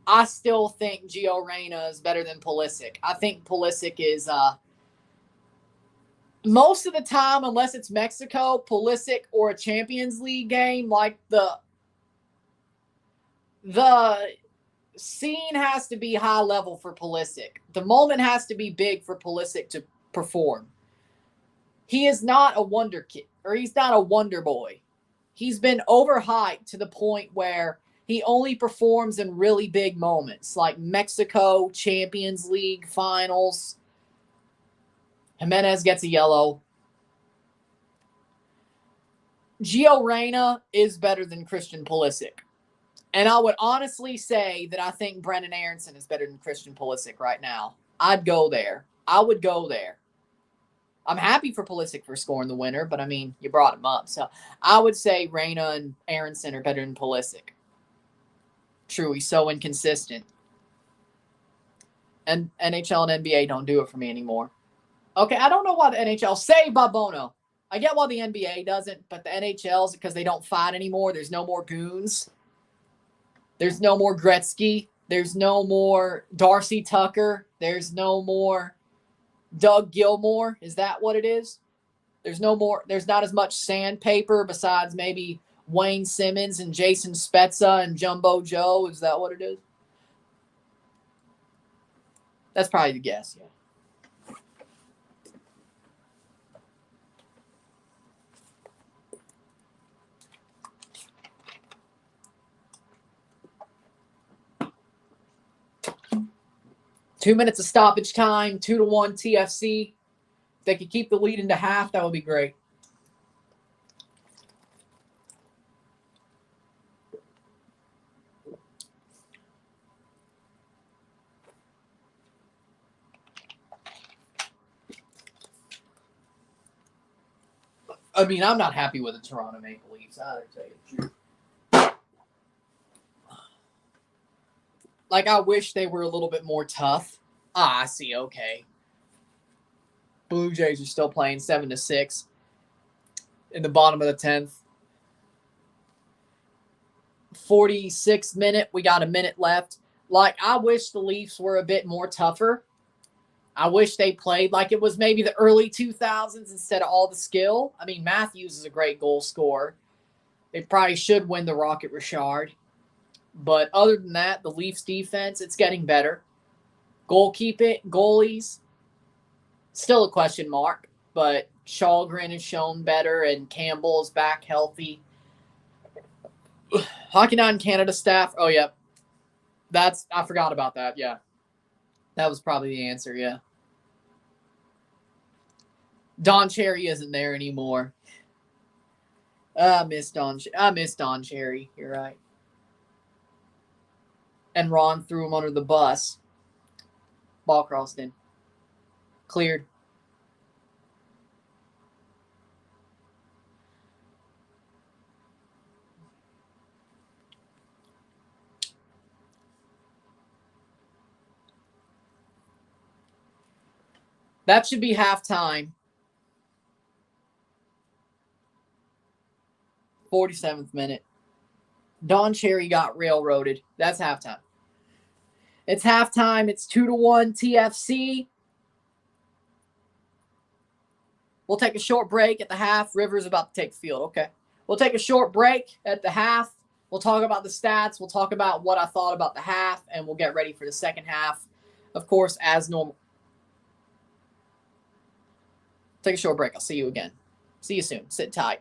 I still think Gio Reyna is better than Pulisic. I think Pulisic is most of the time, unless it's Mexico, Pulisic or a Champions League game, like the scene has to be high level for Pulisic. The moment has to be big for Pulisic to perform. He is not a wonder kid, or he's not a wonder boy. He's been overhyped to the point where he only performs in really big moments, like Mexico, Champions League finals. Jimenez gets a yellow. Gio Reyna is better than Christian Pulisic. And I would honestly say that I think Brendan Aronson is better than Christian Pulisic right now. I'd go there. I would go there. I'm happy for Pulisic for scoring the winner, but I mean, you brought him up. So I would say Reyna and Aronson are better than Pulisic. True, he's so inconsistent. And NHL and NBA don't do it for me anymore. Okay, I don't know why the NHL, saved by Bono. I get why the NBA doesn't, but the NHL's because they don't fight anymore. There's no more goons. There's no more Gretzky. There's no more Darcy Tucker. There's no more Doug Gilmour. Is that what it is? There's not as much sandpaper besides maybe Wayne Simmons and Jason Spezza and Jumbo Joe. Is that what it is? That's probably the guess, yeah. Two minutes of stoppage time, 2-1 TFC. If they could keep the lead into half, that would be great. I mean, I'm not happy with the Toronto Maple Leafs either, to tell you the truth. Like, I wish they were a little bit more tough. I see, okay. Blue Jays are still playing 7-6 in the bottom of the 10th. 46th minute, we got a minute left. Like, I wish the Leafs were a bit more tougher. I wish they played like it was maybe the early 2000s instead of all the skill. I mean, Matthews is a great goal scorer. They probably should win the Rocket Richard. But other than that, the Leafs defense, it's getting better. Goalies, still a question mark. But Shalgren has shown better, and Campbell is back healthy. Hockey Night in Canada staff. Oh, yeah. I forgot about that. Yeah. That was probably the answer. Yeah. Don Cherry isn't there anymore. I miss Don Cherry. You're right. And Ron threw him under the bus. Ball crossed in. Cleared. That should be halftime. 47th minute. Don Cherry got railroaded. That's halftime. It's halftime. It's 2-1 TFC. We'll take a short break at the half. Rivers about to take the field. Okay. We'll take a short break at the half. We'll talk about the stats. We'll talk about what I thought about the half, and we'll get ready for the second half. Of course, as normal. Take a short break. I'll see you again. See you soon. Sit tight.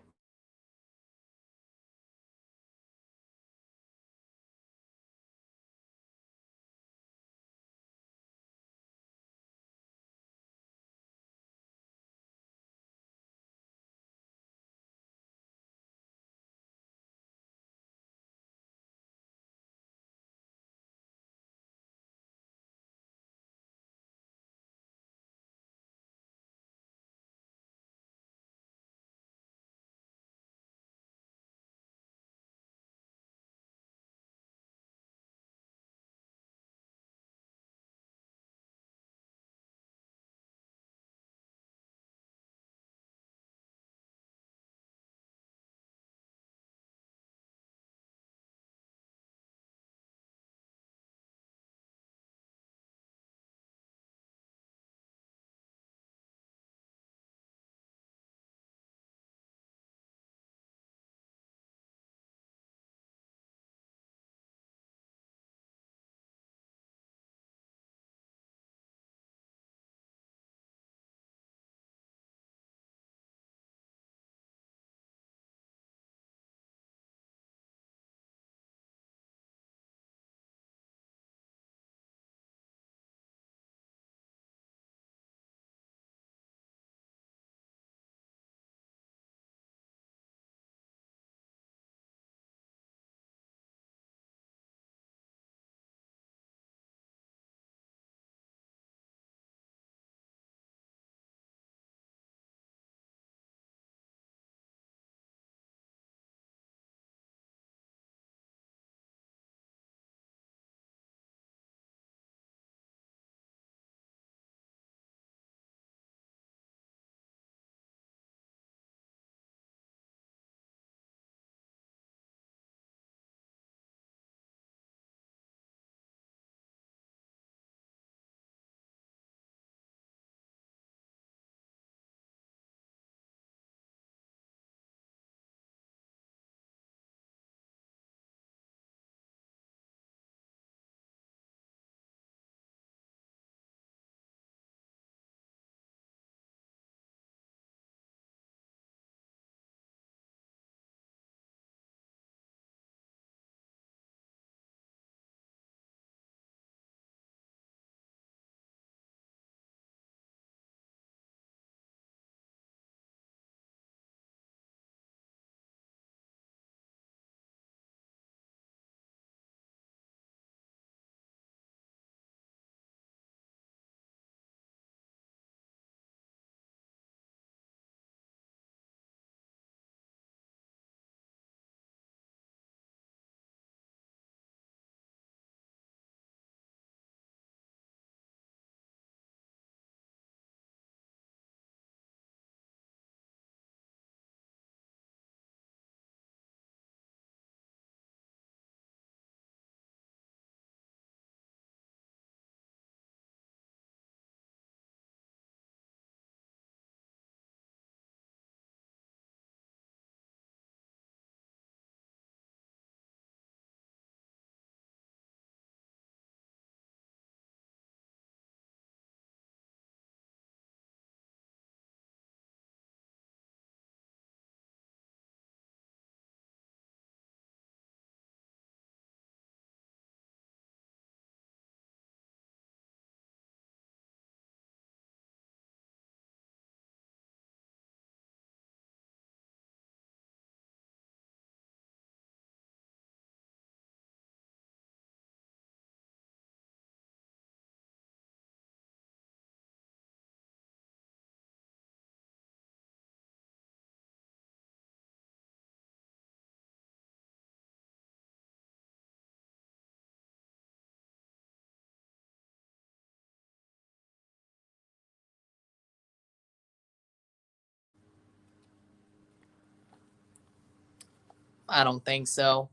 I don't think so.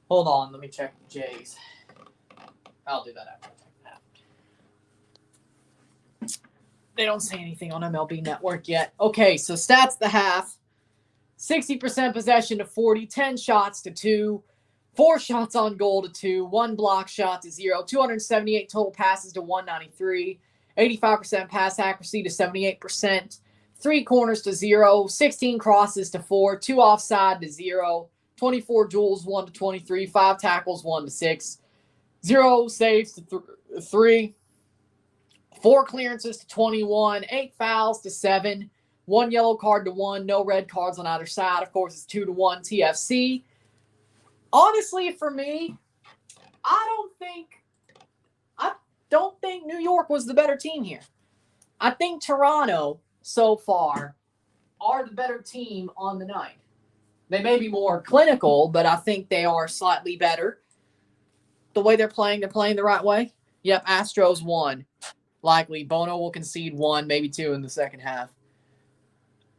Hold on, let me check the Jays. I'll do that after I check that. They don't say anything on MLB Network yet. Okay, so stats the half. 60% possession to 40, 10 shots to 2, 4 shots on goal to 2, 1 block shot to 0, 278 total passes to 193, 85% pass accuracy to 78%, 3 corners to 0, 16 crosses to 4, 2 offside to 0, 24 duels 1 to 23, 5 tackles 1 to 6, 0 saves to 3, 4 clearances to 21, 8 fouls to 7, 1 yellow card to 1, no red cards on either side. Of course, it's 2-1 TFC. Honestly, for me, I don't think New York was the better team here. I think Toronto, so far, are the better team on the night. They may be more clinical, but I think they are slightly better. The way they're playing the right way. Yep, Astros won. Likely, Bono will concede 1, maybe 2 in the second half.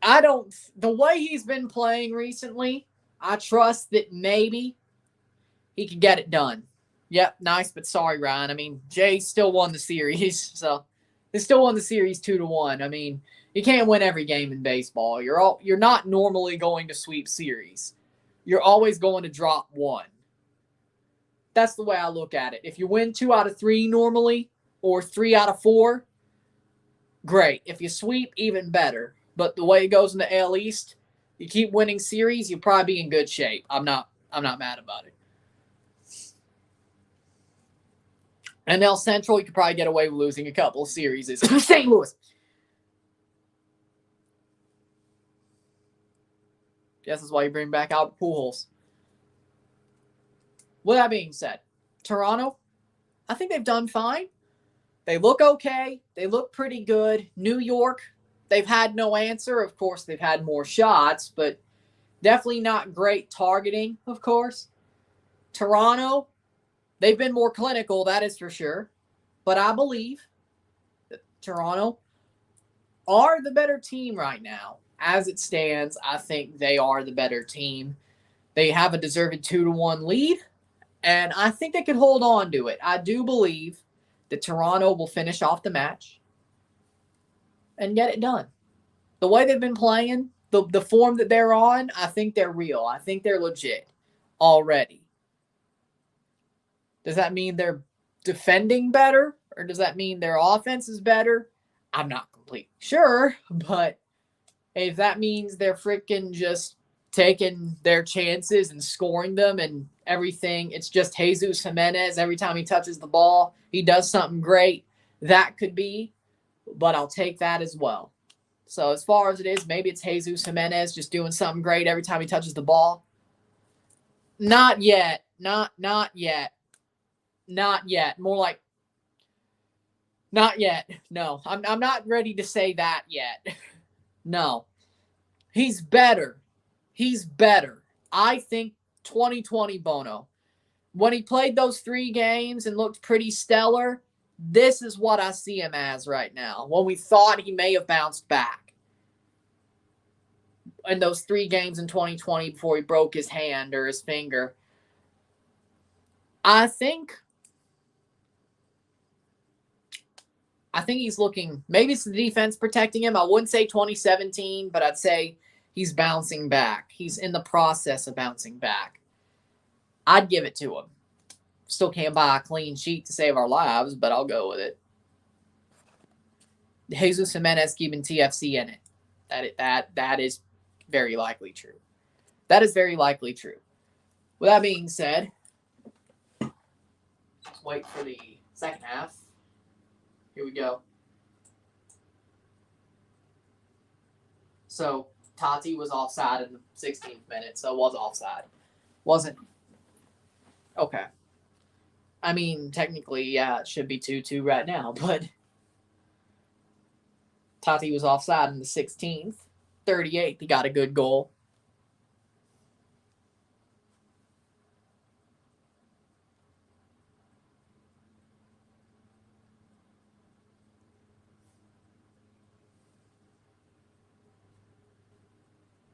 The way he's been playing recently, I trust that maybe he can get it done. Yep, nice, but sorry, Ryan. I mean, Jay still won the series, so they still won the series 2-1. I mean, you can't win every game in baseball. You're not normally going to sweep series. You're always going to drop 1. That's the way I look at it. If you win 2 out of 3 normally, or 3 out of 4, great. If you sweep, even better. But the way it goes in the AL East, you keep winning series, you'll probably be in good shape. I'm not mad about it. NL Central, you could probably get away with losing a couple of series. It's St. Louis. Guess that's why you bring back Albert Pujols. With that being said, Toronto, I think they've done fine. They look okay. They look pretty good. New York, they've had no answer. Of course, they've had more shots, but definitely not great targeting, of course. Toronto, they've been more clinical, that is for sure. But I believe that Toronto are the better team right now. As it stands, I think they are the better team. They have a deserved 2-1 lead, and I think they can hold on to it. I do believe that Toronto will finish off the match and get it done. The way they've been playing, the form that they're on, I think they're real. I think they're legit already. Does that mean they're defending better, or does that mean their offense is better? I'm not completely sure, but if that means they're freaking just taking their chances and scoring them and everything, it's just Jesus Jimenez. Every time he touches the ball, he does something great. That could be, but I'll take that as well. So as far as it is, maybe it's Jesus Jimenez just doing something great every time he touches the ball. Not yet. Not yet. Not yet. More like not yet. No, I'm not ready to say that yet. No. He's better. He's better. I think 2020 Bono. When he played those 3 games and looked pretty stellar, this is what I see him as right now. When we thought he may have bounced back in those 3 games in 2020 before he broke his hand or his finger. I think he's looking, maybe it's the defense protecting him. I wouldn't say 2017, but I'd say he's bouncing back. He's in the process of bouncing back. I'd give it to him. Still can't buy a clean sheet to save our lives, but I'll go with it. Jesus Jimenez keeping TFC in it. That is very likely true. That is very likely true. With that being said, let's wait for the second half. Here we go. So Tati was offside in the 16th minute, so it was offside. Wasn't. Okay. I mean, technically, yeah, it should be 2-2 right now, but Tati was offside in the 16th. 38th, he got a good goal.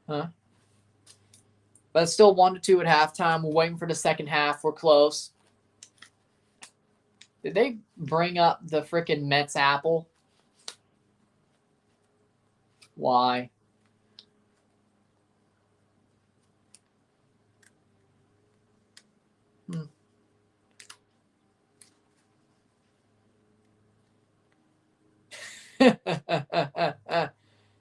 Huh? But it's still 1-2 at halftime. We're waiting for the second half. We're close. Did they bring up the freaking Mets apple? Why?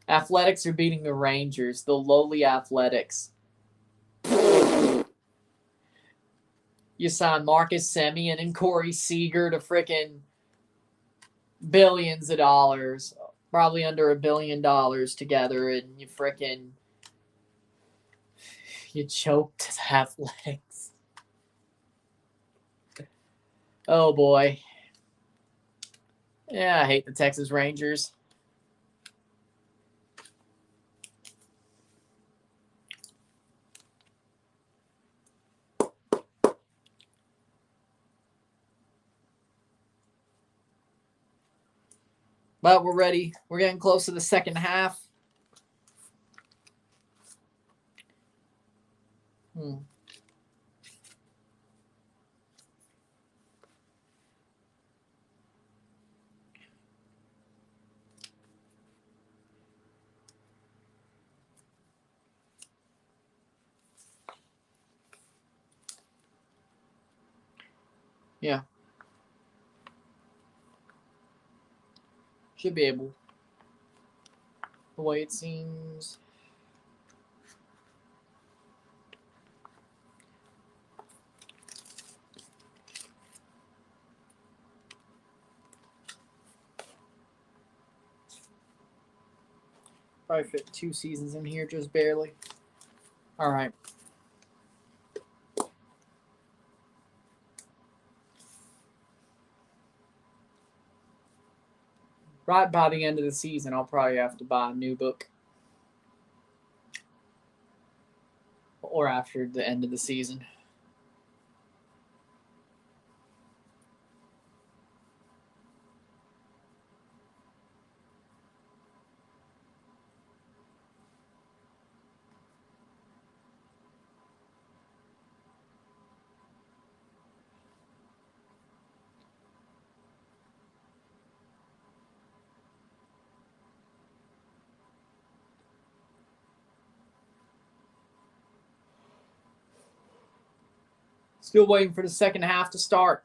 Athletics are beating the Rangers, the lowly Athletics. You signed Marcus Semien and Corey Seager to freaking billions of dollars, probably under $1 billion together, and you choked the Athletics. Oh boy. Yeah, I hate the Texas Rangers. But we're ready. We're getting close to the second half. Yeah. Should be able. The way it seems. Probably fit 2 seasons in here, just barely. All right. Right by the end of the season, I'll probably have to buy a new book. Or after the end of the season. Still waiting for the second half to start.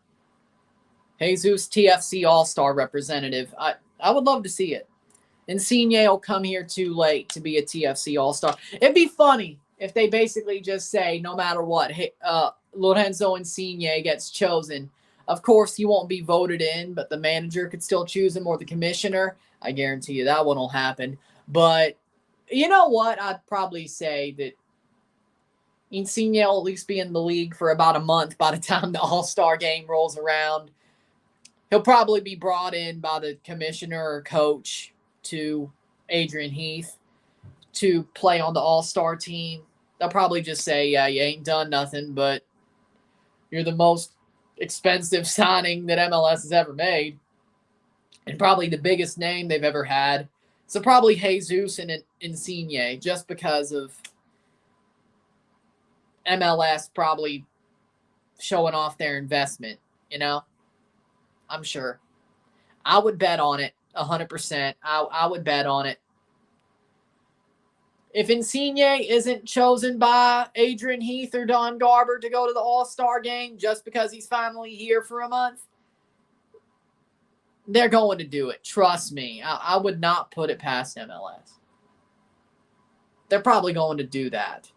Jesus, TFC All-Star representative. I would love to see it. Insigne will come here too late to be a TFC All-Star. It'd be funny if they basically just say, no matter what, Lorenzo Insigne gets chosen. Of course, he won't be voted in, but the manager could still choose him or the commissioner. I guarantee you that won't happen. But you know what? I'd probably say that Insigne will at least be in the league for about a month by the time the All-Star game rolls around. He'll probably be brought in by the commissioner or coach to Adrian Heath to play on the All-Star team. They'll probably just say, yeah, you ain't done nothing, but you're the most expensive signing that MLS has ever made and probably the biggest name they've ever had. So probably Jesus and Insigne just because of MLS probably showing off their investment, you know? I'm sure. I would bet on it 100%. I would bet on it. If Insigne isn't chosen by Adrian Heath or Don Garber to go to the All-Star game just because he's finally here for a month, they're going to do it. Trust me. I would not put it past MLS. They're probably going to do that.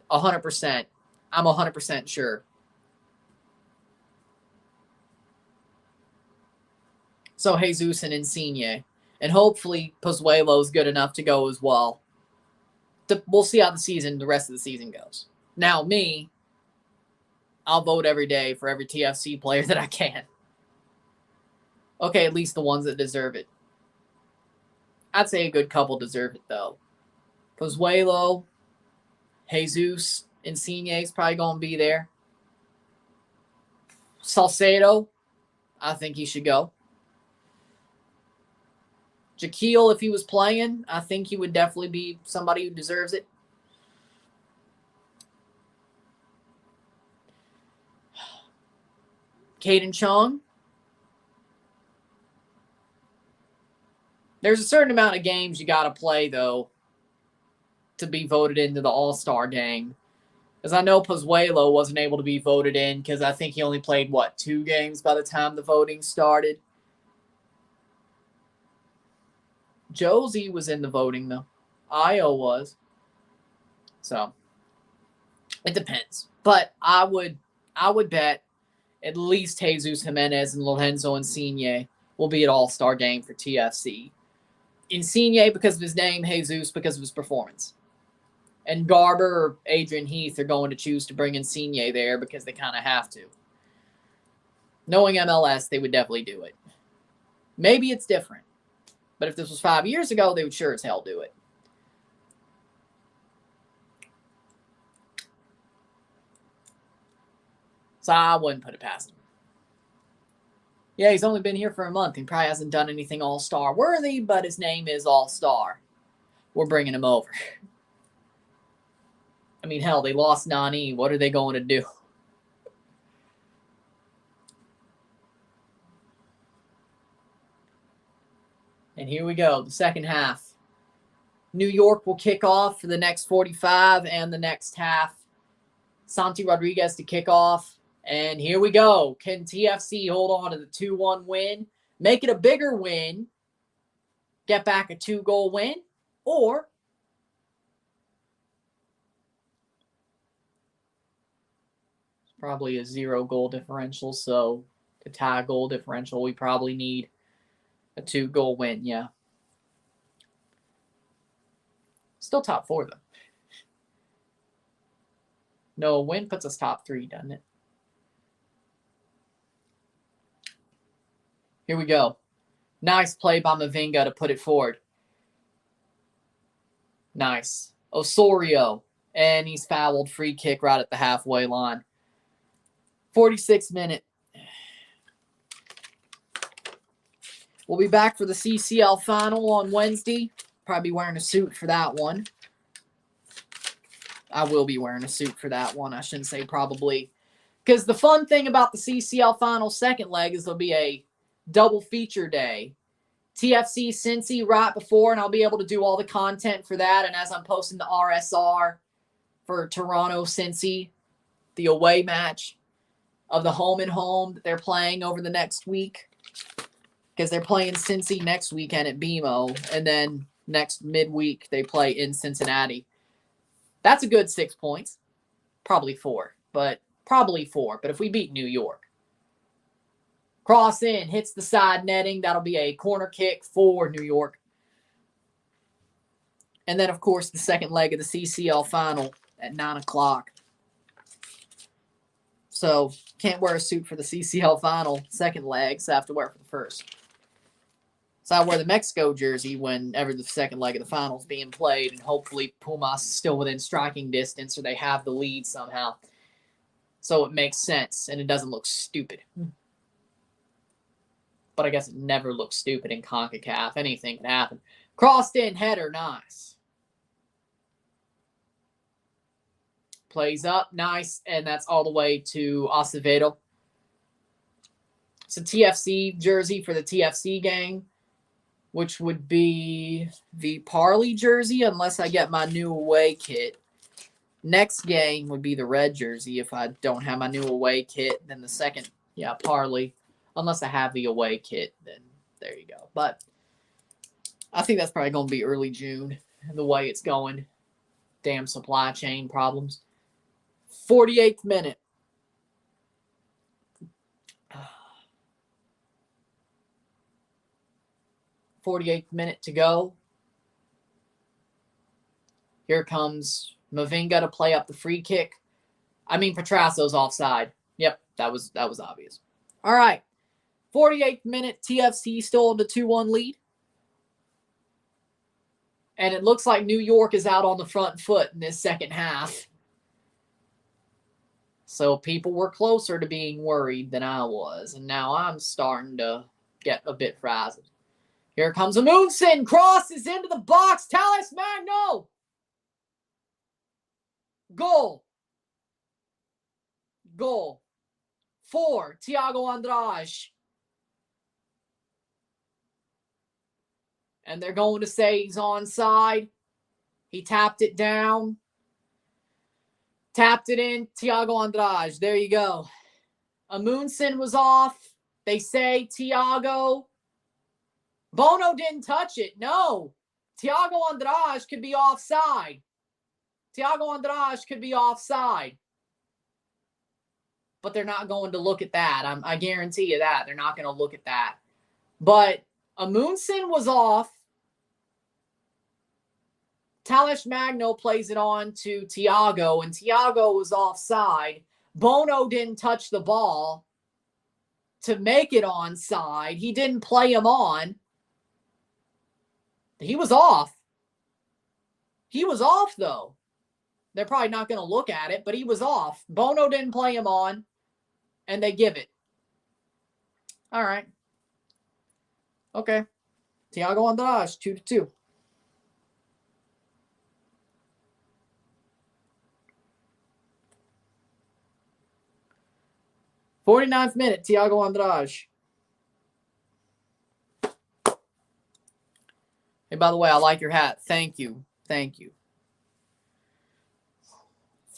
100%. I'm 100% sure. So Jesus and Insigne. And hopefully Pozuelo's good enough to go as well. We'll see how the rest of the season goes. Now, me, I'll vote every day for every TFC player that I can. Okay, at least the ones that deserve it. I'd say a good couple deserve it, though. Pozuelo, Jesus, Insigne is probably going to be there. Salcedo, I think he should go. Jaquil, if he was playing, I think he would definitely be somebody who deserves it. Caden Chung. There's a certain amount of games you got to play, though, to be voted into the All-Star game. Because I know Pozuelo wasn't able to be voted in because I think he only played, 2 games by the time the voting started. Josie was in the voting, though. Io was. So, it depends. But I would bet at least Jesus Jimenez and Lorenzo Insigne will be at All-Star game for TFC. Insigne because of his name, Jesus because of his performance. And Garber or Adrian Heath are going to choose to bring Insigne there because they kind of have to. Knowing MLS, they would definitely do it. Maybe it's different. But if this was 5 years ago, they would sure as hell do it. So I wouldn't put it past him. Yeah, he's only been here for a month. He probably hasn't done anything all-star worthy, but his name is all-star. We're bringing him over. I mean, hell, they lost Nani. What are they going to do? And here we go, the second half. New York will kick off for the next 45 and the next half. Santi Rodriguez to kick off. And here we go. Can TFC hold on to the 2-1 win? Make it a bigger win? Get back a 2-goal win? Or it's probably a 0-goal differential. So to tie goal differential, we probably need a 2-goal win. Yeah. Still top 4, though. No, a win puts us top 3, doesn't it? Here we go. Nice play by Mavinga to put it forward. Nice. Osorio. And he's fouled. Free kick right at the halfway line. 46th minute. We'll be back for the CCL final on Wednesday. Probably wearing a suit for that one. I will be wearing a suit for that one. I shouldn't say probably. Because the fun thing about the CCL final second leg is there'll be a double feature day. TFC Cincy right before, and I'll be able to do all the content for that. And as I'm posting the RSR for Toronto Cincy, the away match of the home and home that they're playing over the next week. Because they're playing Cincy next weekend at BMO. And then next midweek they play in Cincinnati. That's a good 6 points. Probably 4. But if we beat New York. Cross in, hits the side netting. That'll be a corner kick for New York. And then, of course, the second leg of the CCL final at 9 o'clock. So, can't wear a suit for the CCL final second leg, so I have to wear it for the first. So I wear the Mexico jersey whenever the second leg of the final is being played, and hopefully Pumas is still within striking distance or they have the lead somehow. So it makes sense, and it doesn't look stupid. But I guess it never looks stupid in CONCACAF. Anything can happen. Crossed in, header, nice. Plays up, nice, and that's all the way to Acevedo. It's a TFC jersey for the TFC game, which would be the Parley jersey, unless I get my new away kit. Next game would be the red jersey if I don't have my new away kit. Then the second, Parley. Unless I have the away kit, then there you go. But I think that's probably going to be early June, the way it's going. Damn supply chain problems. 48th minute. To go. Here comes Mavinga to play up the free kick. I mean, Petrasso's offside. Yep, that was obvious. All right. 48th minute, TFC still in the 2-1 lead. And it looks like New York is out on the front foot in this second half. So people were closer to being worried than I was. And now I'm starting to get a bit frazzled. Here comes Amundsen. Crosses into the box. Talis Magno. Goal. for Thiago Andrade. And they're going to say he's onside. He tapped it down. Tapped it in. Thiago Andrade. There you go. Amundsen was off. They say Thiago. Bono didn't touch it. No. Thiago Andrade could be offside. Thiago Andrade could be offside. But they're not going to look at that. I guarantee you that. They're not going to look at that. But Amundsen was off. Talish Magno plays it on to Thiago, and Thiago was offside. Bono didn't touch the ball to make it onside. He didn't play him on. He was off. He was off, though. They're probably not going to look at it, but he was off. Bono didn't play him on, and they give it. All right. Okay. Thiago Andrade, 2-2. 49th minute, Thiago Andrade. Hey, by the way, I like your hat. Thank you. Thank you.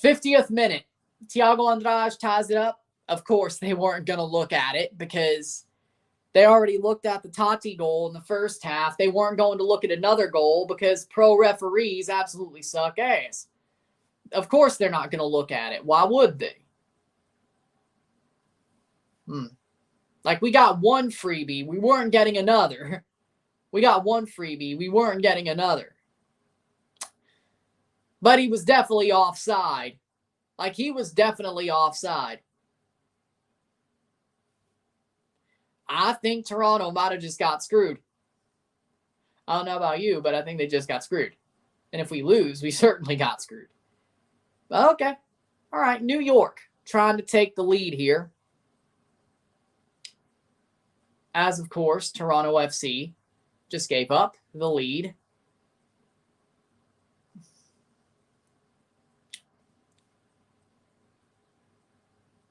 50th minute, Thiago Andrade ties it up. Of course, they weren't going to look at it because they already looked at the Tati goal in the first half. They weren't going to look at another goal because pro referees absolutely suck ass. Of course, they're not going to look at it. Why would they? Like, we got one freebie. We weren't getting another. We got one freebie. We weren't getting another. But he was definitely offside. Like, he was definitely offside. I think Toronto might have just got screwed. I don't know about you, but I think they just got screwed. And if we lose, we certainly got screwed. But okay. All right, New York trying to take the lead here. As, of course, Toronto FC just gave up the lead.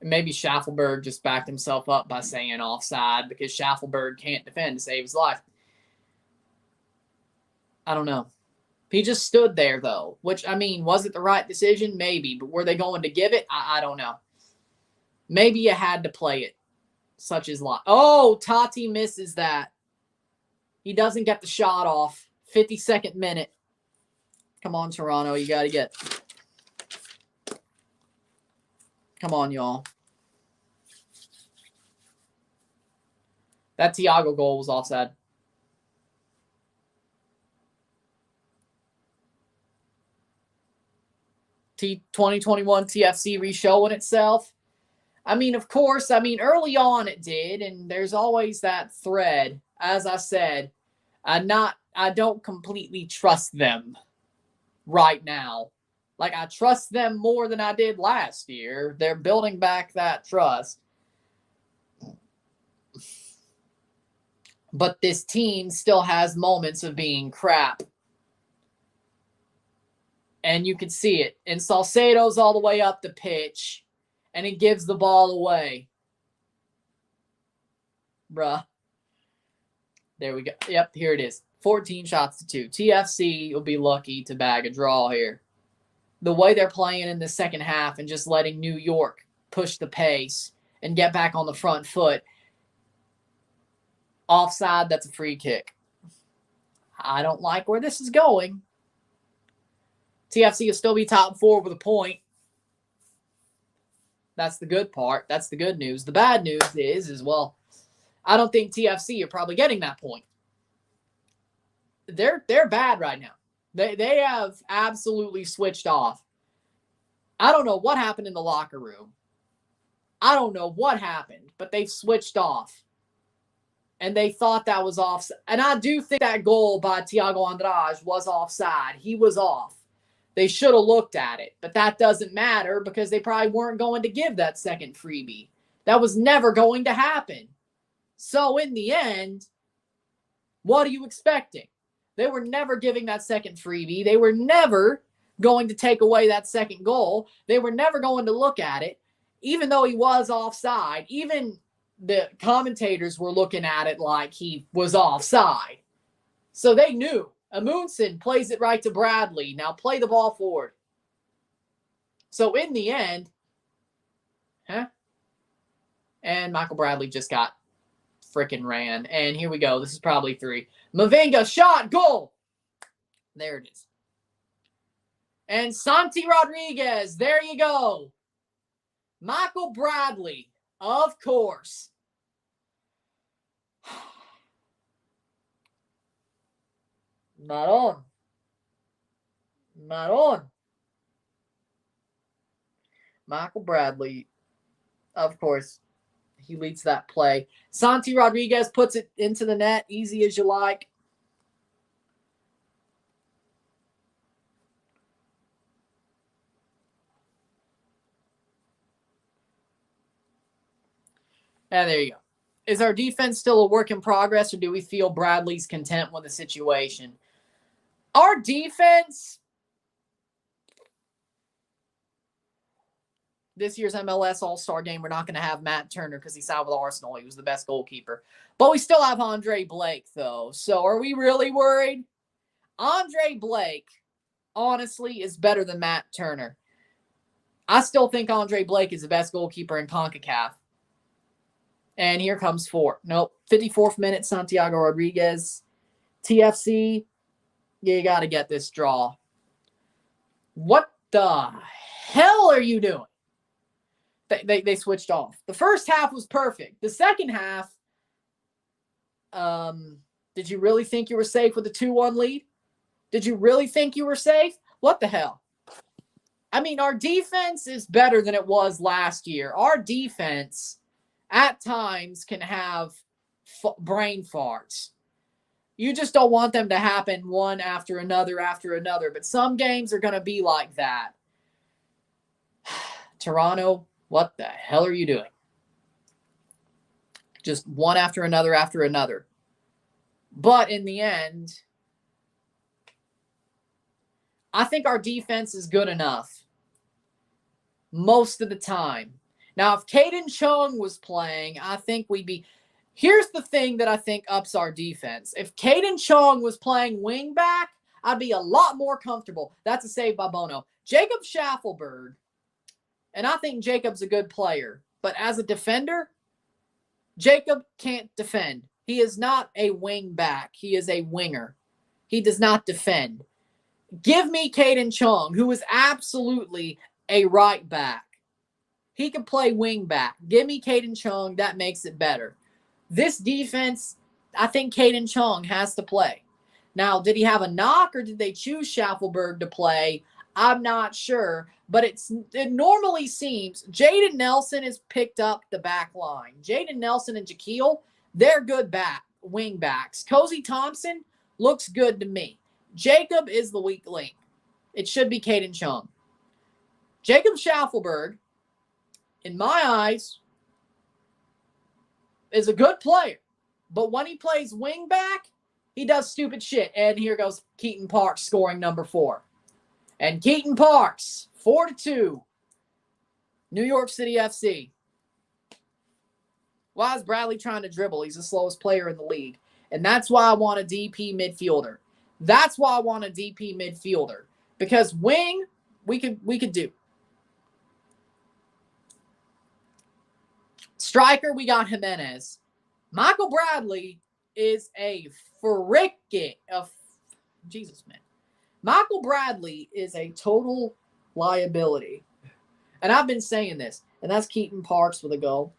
Maybe Schaffelberg just backed himself up by saying offside because Schaffelberg can't defend to save his life. I don't know. He just stood there, though, which, I mean, was it the right decision? Maybe. But were they going to give it? I don't know. Maybe you had to play it. Such is life. Oh, Tati misses that. He doesn't get the shot off. 52nd minute. Come on, Toronto. You got to get. Come on, y'all. That Thiago goal was offside. T2021 TFC re-showing itself. I mean, of course, early on it did, and there's always that thread. As I said, I don't completely trust them right now. Like, I trust them more than I did last year. They're building back that trust. But this team still has moments of being crap. And you can see it. And Salcedo's all the way up the pitch. And he gives the ball away. Bruh. There we go. Yep, here it is. 14 shots to 2. TFC will be lucky to bag a draw here. The way they're playing in the second half and just letting New York push the pace and get back on the front foot. Offside, that's a free kick. I don't like where this is going. TFC will still be top 4 with a point. That's the good part. That's the good news. The bad news is well, I don't think TFC are probably getting that point. They're bad right now. They have absolutely switched off. I don't know what happened in the locker room. I don't know what happened, but they've switched off. And they thought that was offside. And I do think that goal by Thiago Andrade was offside. He was off. They should have looked at it. But that doesn't matter because they probably weren't going to give that second freebie. That was never going to happen. So in the end, what are you expecting? They were never giving that second freebie. They were never going to take away that second goal. They were never going to look at it. even though he was offside, even the commentators were looking at it like he was offside. So they knew. Amundsen plays it right to Bradley. Now play the ball forward. So in the end, and Michael Bradley just got freaking ran. And here we go. This is probably 3. Mavinga, shot, goal. There it is. And Santi Rodriguez, there you go. Michael Bradley, of course. Not on. Not on. Michael Bradley, of course, he leads that play. Santi Rodriguez puts it into the net, easy as you like. And there you go. Is our defense still a work in progress, or do we feel Bradley's content with the situation? Our defense, this year's MLS All-Star game, we're not going to have Matt Turner because he signed with Arsenal. He was the best goalkeeper. But we still have Andre Blake, though. So are we really worried? Andre Blake, honestly, is better than Matt Turner. I still think Andre Blake is the best goalkeeper in CONCACAF. And here comes 4. Nope. 54th minute, Santiago Rodriguez. TFC, you got to get this draw. What the hell are you doing? They switched off. The first half was perfect. The second half, did you really think you were safe with a 2-1 lead? Did you really think you were safe? What the hell? I mean, our defense is better than it was last year. Our defense at times can have brain farts. You just don't want them to happen one after another. But some games are going to be like that. Toronto, what the hell are you doing? Just one after another. But in the end, I think our defense is good enough most of the time. Now, if Caden Chung was playing, I think we'd be... Here's the thing that I think ups our defense. If Caden Chung was playing wing back, I'd be a lot more comfortable. That's a save by Bono. Jacob Schaffelberg, and I think Jacob's a good player, but as a defender, Jacob can't defend. He is not a wing back. He is a winger. He does not defend. Give me Caden Chung, who is absolutely a right back. He can play wing back. Give me Caden Chung. That makes it better. This defense, I think Caden Chung has to play. Now, did he have a knock or did they choose Schaffelberg to play? I'm not sure. But it normally seems Jaden Nelson has picked up the back line. Jaden Nelson and Jaquil, they're good wing backs. Cozy Thompson looks good to me. Jacob is the weak link. It should be Caden Chung. Jacob Schaffelberg, in my eyes, is a good player. But when he plays wing back, he does stupid shit. And here goes Keaton Parks scoring number 4. And Keaton Parks, 4-2. New York City FC. Why is Bradley trying to dribble? He's the slowest player in the league. And that's why I want a DP midfielder. That's why I want a DP midfielder. Because wing, we could do. Striker, we got Jimenez. Michael Bradley is a frickin' Jesus, man. Michael Bradley is a total liability. And I've been saying this. And that's Keaton Parks with a goal.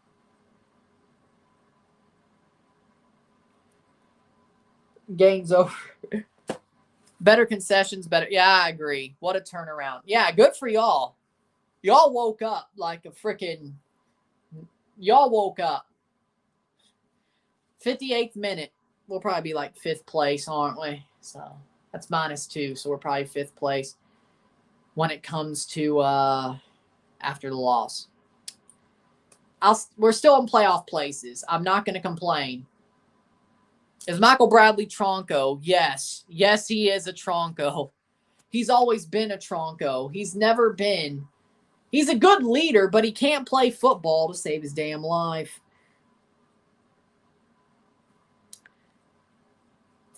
Game's over. Better concessions, better. Yeah, I agree. What a turnaround. Yeah, good for y'all. Y'all woke up like a freaking... Y'all woke up. 58th minute. We'll probably be like 5th place, aren't we? So that's -2. So we're probably 5th place when it comes to after the loss. We're still in playoff places. I'm not going to complain. Is Michael Bradley Tronco? Yes. Yes, he is a Tronco. He's always been a Tronco. He's never been He's a good leader, but he can't play football to save his damn life.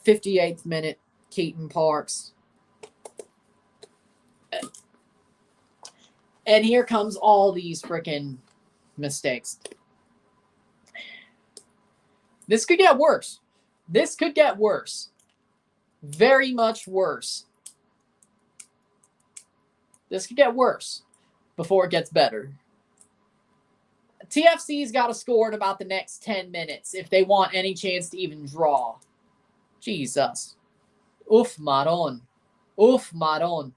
58th minute, Keaton Parks. And here comes all these freaking mistakes. This could get worse. This could get worse. Very much worse. This could get worse before it gets better. TFC's got to score in about the next 10 minutes if they want any chance to even draw. Jesus. Oof, Maron. Oof, Maron.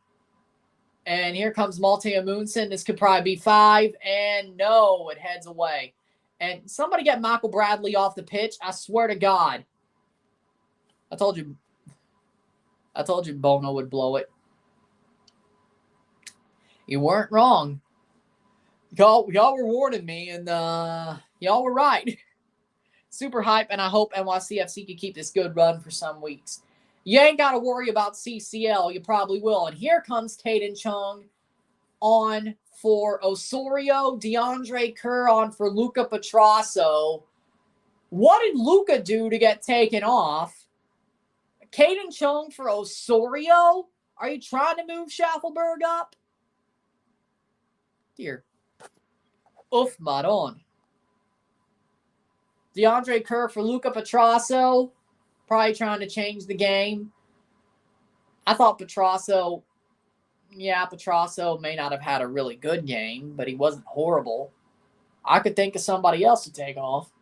And here comes Malte Amundsen. This could probably be 5. And no, it heads away. And somebody get Michael Bradley off the pitch. I swear to God. I told you Bono would blow it. You weren't wrong. Y'all were warning me, and y'all were right. Super hype, and I hope NYCFC can keep this good run for some weeks. You ain't got to worry about CCL. You probably will. And here comes Caden Chung on for Osorio. DeAndre Kerr on for Luca Petrasso. What did Luca do to get taken off? Caden Chung for Osorio? Are you trying to move Schaffelberg up? Dear. Oof, Maron. DeAndre Kerr for Luca Petrasso. Probably trying to change the game. I thought Petrasso may not have had a really good game, but he wasn't horrible. I could think of somebody else to take off.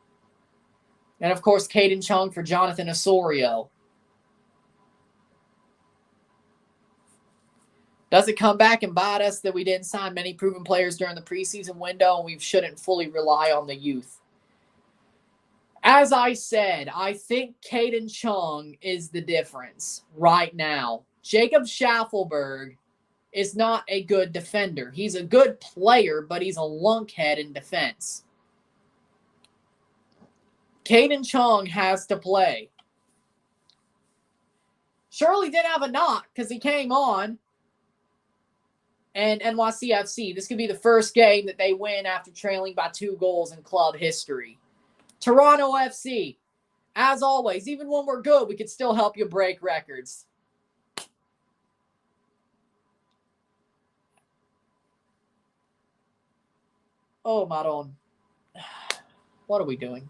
And, of course, Caden Chung for Jonathan Osorio. Does it come back and bite us that we didn't sign many proven players during the preseason window and we shouldn't fully rely on the youth? As I said, I think Caden Chung is the difference right now. Jacob Schaffelberg is not a good defender. He's a good player, but he's a lunkhead in defense. Caden Chung has to play. Shirley did have a knock because he came on. And NYCFC, this could be the first game that they win after trailing by 2 goals in club history. Toronto FC, as always, even when we're good, we could still help you break records. Oh, Maron. What are we doing?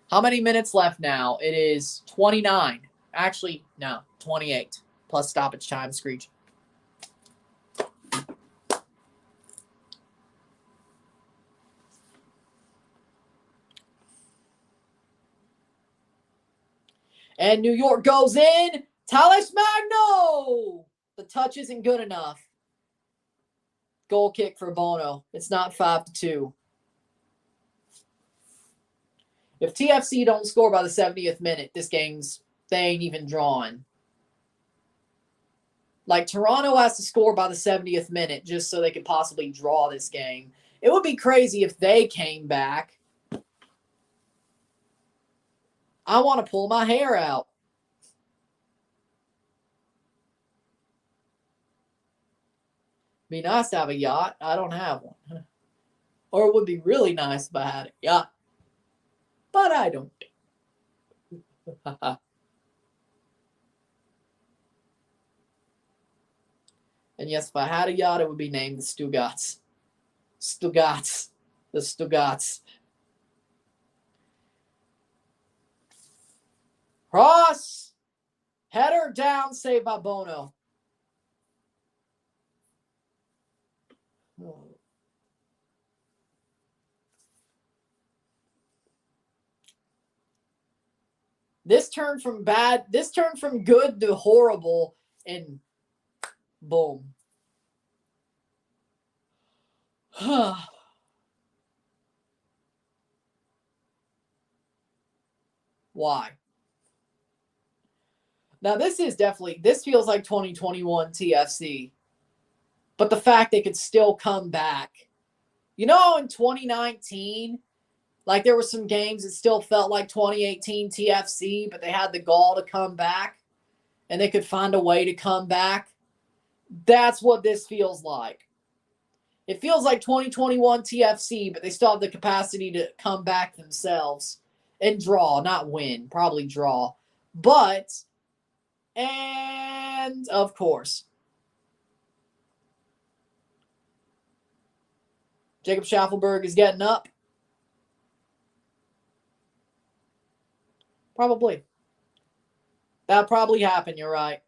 How many minutes left now? It is 29. Actually, no, 28. Plus stoppage time, Screech. And New York goes in. Thales Magno! The touch isn't good enough. Goal kick for Bono. It's not 5-2. If TFC don't score by the 70th minute, they ain't even drawn. Like, Toronto has to score by the 70th minute just so they could possibly draw this game. It would be crazy if they came back. I want to pull my hair out. Be nice to have a yacht. I don't have one. Or it would be really nice if I had a yacht. But I don't. And yes, if I had a yacht, it would be named the Stugatz. Stugatz. The Stugatz. Cross. Header down, saved by Bono. Oh. This turned from good to horrible, and boom. Why? Now, this feels like 2021 TFC. But the fact they could still come back. You know, in 2019, like there were some games that still felt like 2018 TFC, but they had the gall to come back. And they could find a way to come back. That's what this feels like. It feels like 2021 TFC, but they still have the capacity to come back themselves and draw, not win, probably draw. But, and of course, Jacob Schaffelberg is getting up. Probably. That'll probably happen, you're right.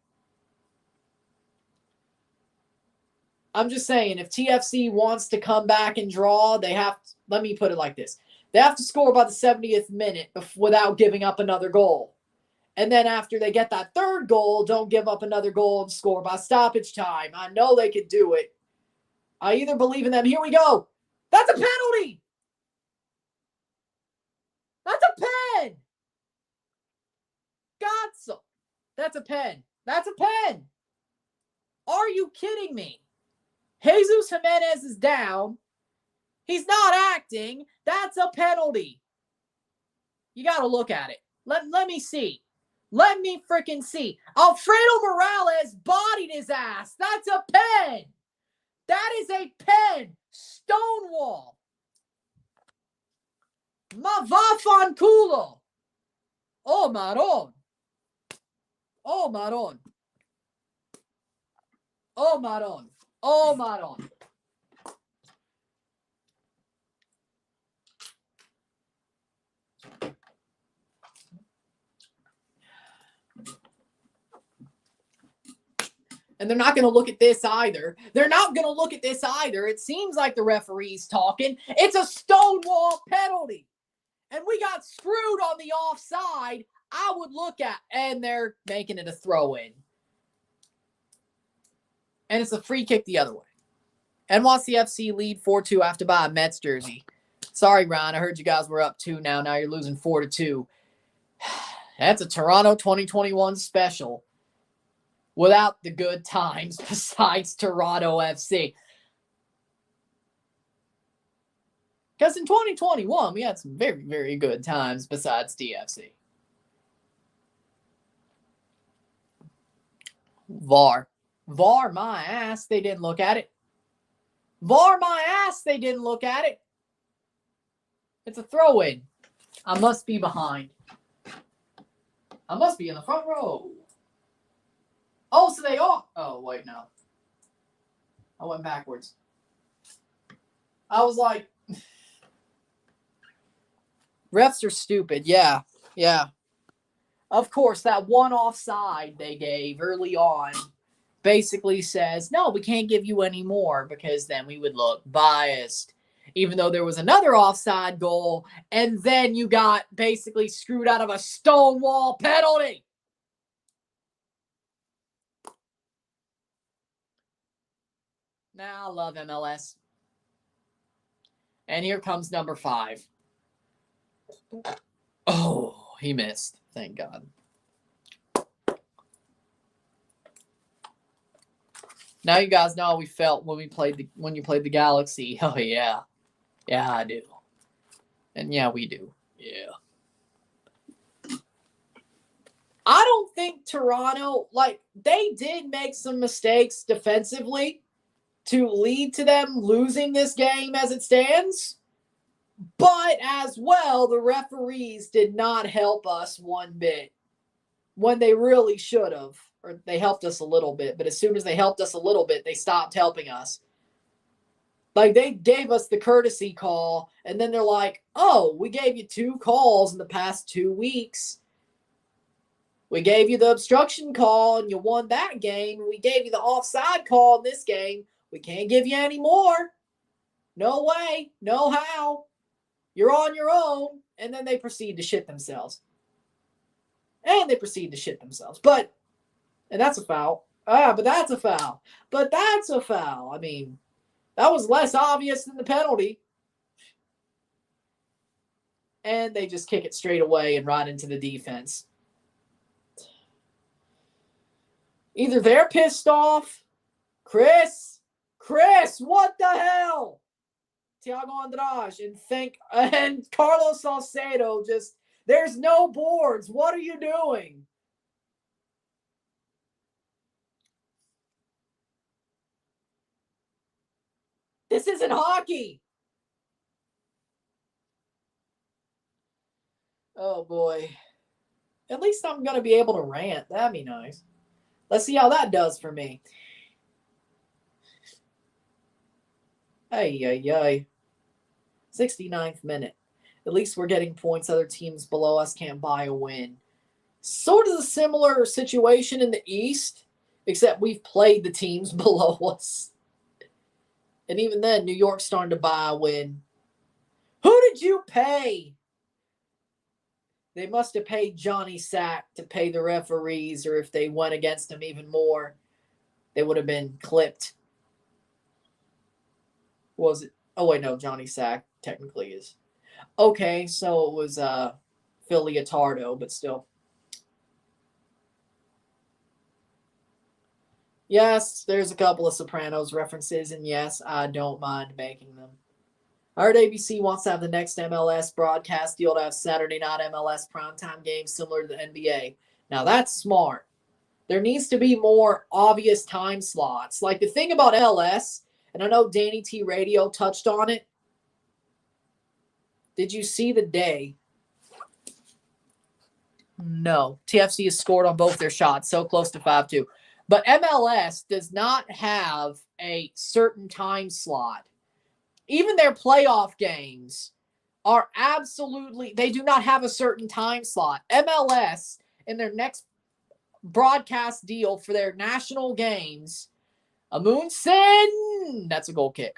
I'm just saying, if TFC wants to come back and draw, they have to, let me put it like this. They have to score by the 70th minute without giving up another goal. And then after they get that third goal, don't give up another goal and score by stoppage time. I know they could do it. I either believe in them. Here we go. That's a penalty. That's a pen. Gotcha. That's a pen. That's a pen. Are you kidding me? Jesus Jimenez is down. He's not acting. That's a penalty. You got to look at it. Let me see. Let me freaking see. Alfredo Morales bodied his ass. That's a pen. That is a pen. Stonewall. Mavafanculo. Oh, Maron. Oh, Maron. Oh, Maron. Oh, Maron. And they're not going to look at this either. They're not going to look at this either. It seems like the referee's talking. It's a Stonewall penalty. And we got screwed on the offside. I would look at, and they're making it a throw-in. And it's a free kick the other way. NYCFC lead 4-2 after buy a Mets jersey. Sorry, Ron. I heard you guys were up 2 now. Now you're losing 4-2. That's a Toronto 2021 special. Without the good times besides Toronto FC. Because in 2021, we had some very, very good times besides TFC. VAR. VAR my ass, they didn't look at it. VAR my ass, they didn't look at it. It's a throw-in. I must be behind. I must be in the front row. Oh, so they are. Oh, wait, no. I went backwards. I was like, refs are stupid. Yeah, yeah. Of course, that one offside they gave early on basically says, no, we can't give you any more because then we would look biased. Even though there was another offside goal, and then you got basically screwed out of a Stonewall penalty. Now I love MLS. And here comes number 5. Oh, he missed. Thank God. Now you guys know how we felt when you played the Galaxy. Oh yeah. Yeah, I do. And yeah, we do. Yeah. I don't think Toronto, they did make some mistakes defensively to lead to them losing this game as it stands. But as well, the referees did not help us one bit when they really should have. Or they helped us a little bit, but as soon as they helped us a little bit, they stopped helping us. They gave us the courtesy call, and then they're like, oh, we gave you 2 calls in the past 2 weeks. We gave you the obstruction call, and you won that game. We gave you the offside call in this game. We can't give you any more. No way. No how. You're on your own. And then they proceed to shit themselves. And that's a foul. But that's a foul. But that's a foul. I mean, that was less obvious than the penalty. And they just kick it straight away and right into the defense. Either they're pissed off. Chris, what the hell? Thiago Andrade and Carlos Salcedo there's no boards. What are you doing? This isn't hockey. Oh, boy. At least I'm going to be able to rant. That'd be nice. Let's see how that does for me. Ay. 69th minute. At least we're getting points other teams below us can't buy a win. Sort of a similar situation in the East, except we've played the teams below us. And even then, New York's starting to buy a win. Who did you pay? They must have paid Johnny Sack to pay the referees, or if they went against him even more, they would have been clipped. Was it? Oh, wait, no, Johnny Sack technically is. Okay, so it was Phil Leotardo, but still. Yes, there's a couple of Sopranos references, and yes, I don't mind making them. I heard ABC wants to have the next MLS broadcast deal to have Saturday night MLS primetime games similar to the NBA. Now, that's smart. There needs to be more obvious time slots. Like the thing about MLS, and I know Danny T Radio touched on it. Did you see the day? No. TFC has scored on both their shots, so close to 5-2. But MLS does not have a certain time slot. Even their playoff games are absolutely, they do not have a certain time slot. MLS, in their next broadcast deal for their national games, Amundsen, that's a goal kick.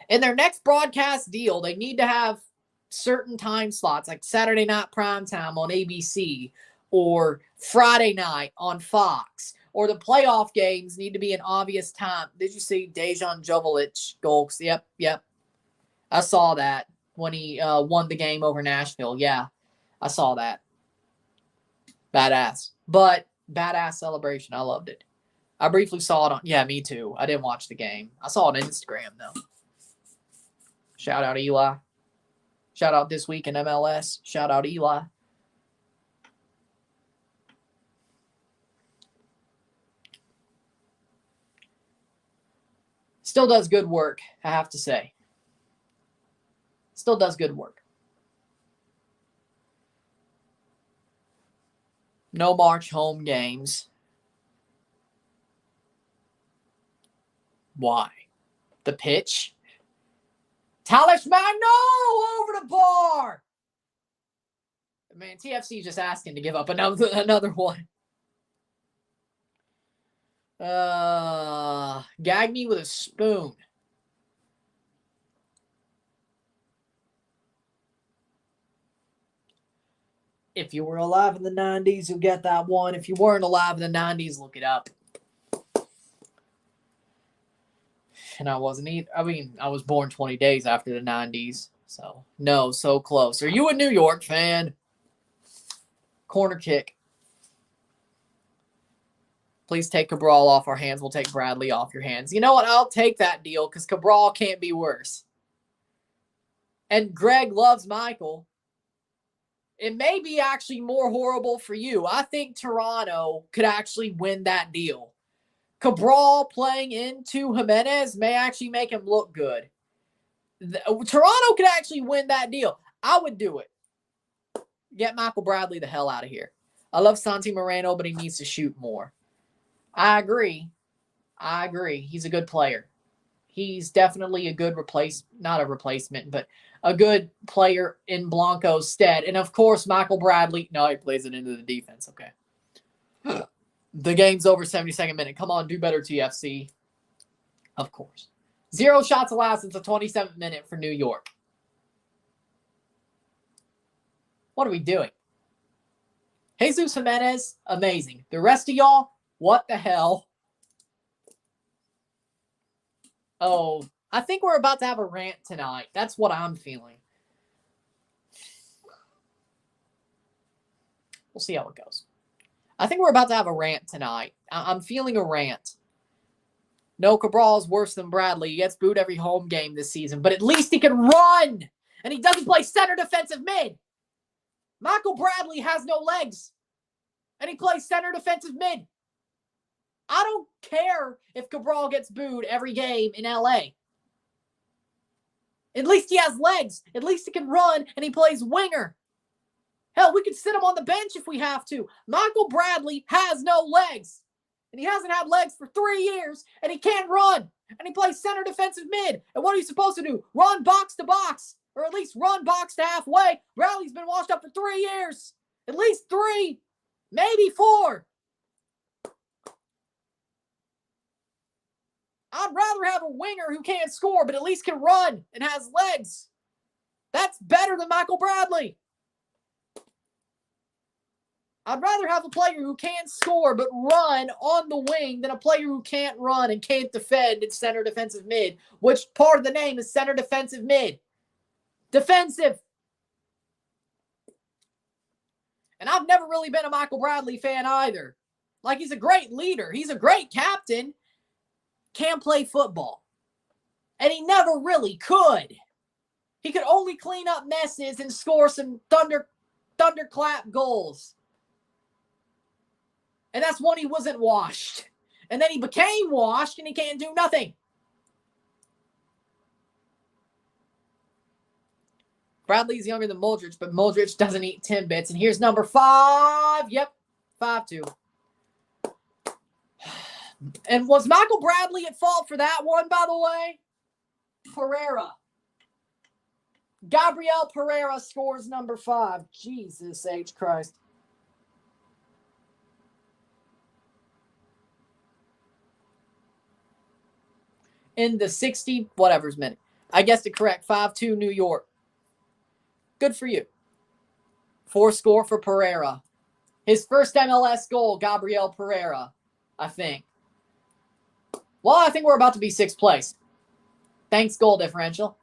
In their next broadcast deal, they need to have certain time slots, like Saturday night primetime on ABC, or Friday night on Fox, or the playoff games need to be an obvious time. Did you see Dejan Joveljic goals? Yep. I saw that when he won the game over Nashville. Yeah, I saw that. Badass. But badass celebration. I loved it. I briefly saw it on... Yeah, me too. I didn't watch the game. I saw it on Instagram, though. Shout out Eli. Shout out This Week in MLS. Shout out Eli. Still does good work, I have to say. Still does good work. No March home games. Why? The pitch? Talish Magno over the bar! Man, TFC just asking to give up another one. Gag me with a spoon. If you were alive in the 90s, you'll get that one. If you weren't alive in the 90s, look it up. And I wasn't either. I mean, I was born 20 days after the 90s. So, no, so close. Are you a New York fan? Corner kick. Please take Cabral off our hands. We'll take Bradley off your hands. You know what? I'll take that deal because Cabral can't be worse. And Greg loves Michael. It may be actually more horrible for you. I think Toronto could actually win that deal. Cabral playing into Jimenez may actually make him look good. Toronto could actually win that deal. I would do it. Get Michael Bradley the hell out of here. I love Santi Moreno, but he needs to shoot more. I agree. He's a good player. He's definitely a good not a replacement, but a good player in Blanco's stead. And of course, Michael Bradley. No, he plays it into the defense. Okay. The game's over 72nd minute. Come on, do better, TFC. Of course. 0 shots allowed since the 27th minute for New York. What are we doing? Jesus Jimenez, amazing. The rest of y'all, what the hell? Oh, I think we're about to have a rant tonight. That's what I'm feeling. We'll see how it goes. I think we're about to have a rant tonight. I'm feeling a rant. No, Cabral's worse than Bradley. He gets booed every home game this season, but at least he can run, and he doesn't play center defensive mid. Michael Bradley has no legs, and he plays center defensive mid. I don't care if Cabral gets booed every game in LA. At least he has legs. At least he can run, and he plays winger. Hell, we could sit him on the bench if we have to. Michael Bradley has no legs. And he hasn't had legs for 3 years, and he can't run. And he plays center defensive mid. And what are you supposed to do? Run box to box, or at least run box to halfway. Bradley's been washed up for 3 years. At least 3, maybe 4. I'd rather have a winger who can't score, but at least can run and has legs. That's better than Michael Bradley. I'd rather have a player who can't score but run on the wing than a player who can't run and can't defend in center defensive mid, which part of the name is center defensive mid. Defensive. And I've never really been a Michael Bradley fan either. Like, he's a great leader. He's a great captain. Can't play football. And he never really could. He could only clean up messes and score some thunderclap goals. And that's when he wasn't washed. And then he became washed and he can't do nothing. Bradley's younger than Muldrich, but Muldrich doesn't eat Timbits. And here's number 5. Yep, 5-2. And was Michael Bradley at fault for that one, by the way? Pereira. Gabriel Pereira scores number 5. Jesus H. Christ. In the 60 whatever's minute. I guessed it correct. 5-2 New York. Good for you. 4 score for Pereira. His first MLS goal, Gabriel Pereira, I think. Well, I think we're about to be 6th place. Thanks, goal differential.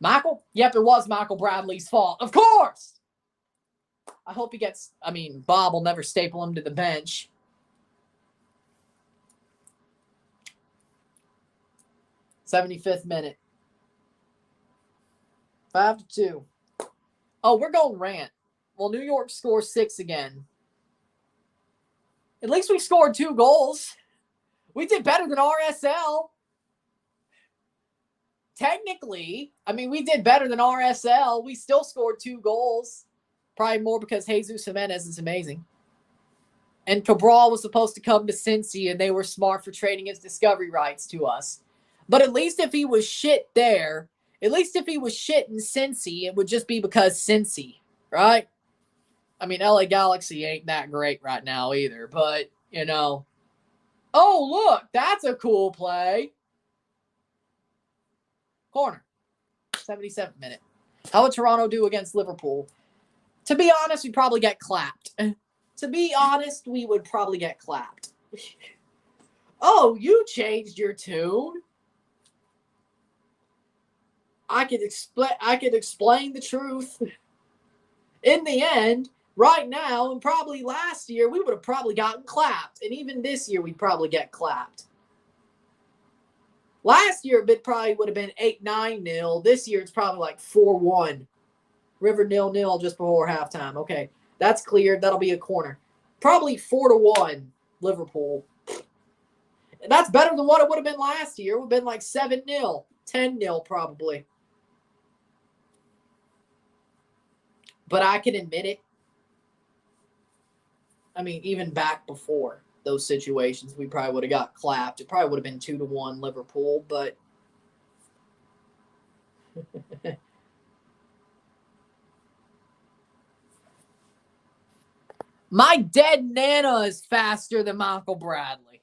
Michael? Yep, it was Michael Bradley's fault. Of course! I hope he gets... Bob will never staple him to the bench. '75th minute. 5-2. Oh, we're going rant. Well, New York scores 6 again. At least we scored 2 goals. We did better than RSL. Technically, we did better than RSL. We still scored 2 goals. Probably more because Jesus Jimenez is amazing. And Cabral was supposed to come to Cincy, and they were smart for trading his discovery rights to us. But at least if he was shit there, at least if he was shit in Cincy, it would just be because Cincy, right? LA Galaxy ain't that great right now either, but, Oh, look, that's a cool play. Corner. 77th minute. How would Toronto do against Liverpool? To be honest, we'd probably get clapped. To be honest, we would probably get clapped. Oh, you changed your tune? I could explain the truth. In the end, right now, and probably last year, we would have probably gotten clapped. And even this year, we'd probably get clapped. Last year, it probably would have been 8-9-0. This year, it's probably like 4-1. River 0-0 just before halftime. Okay, that's cleared. That'll be a corner. Probably 4-1 Liverpool. That's better than what it would have been last year. It would have been like 7-0. 10-0 probably. But I can admit it. Even back before those situations, we probably would have got clapped. It probably would have been 2-1 Liverpool, but my dead Nana is faster than Michael Bradley.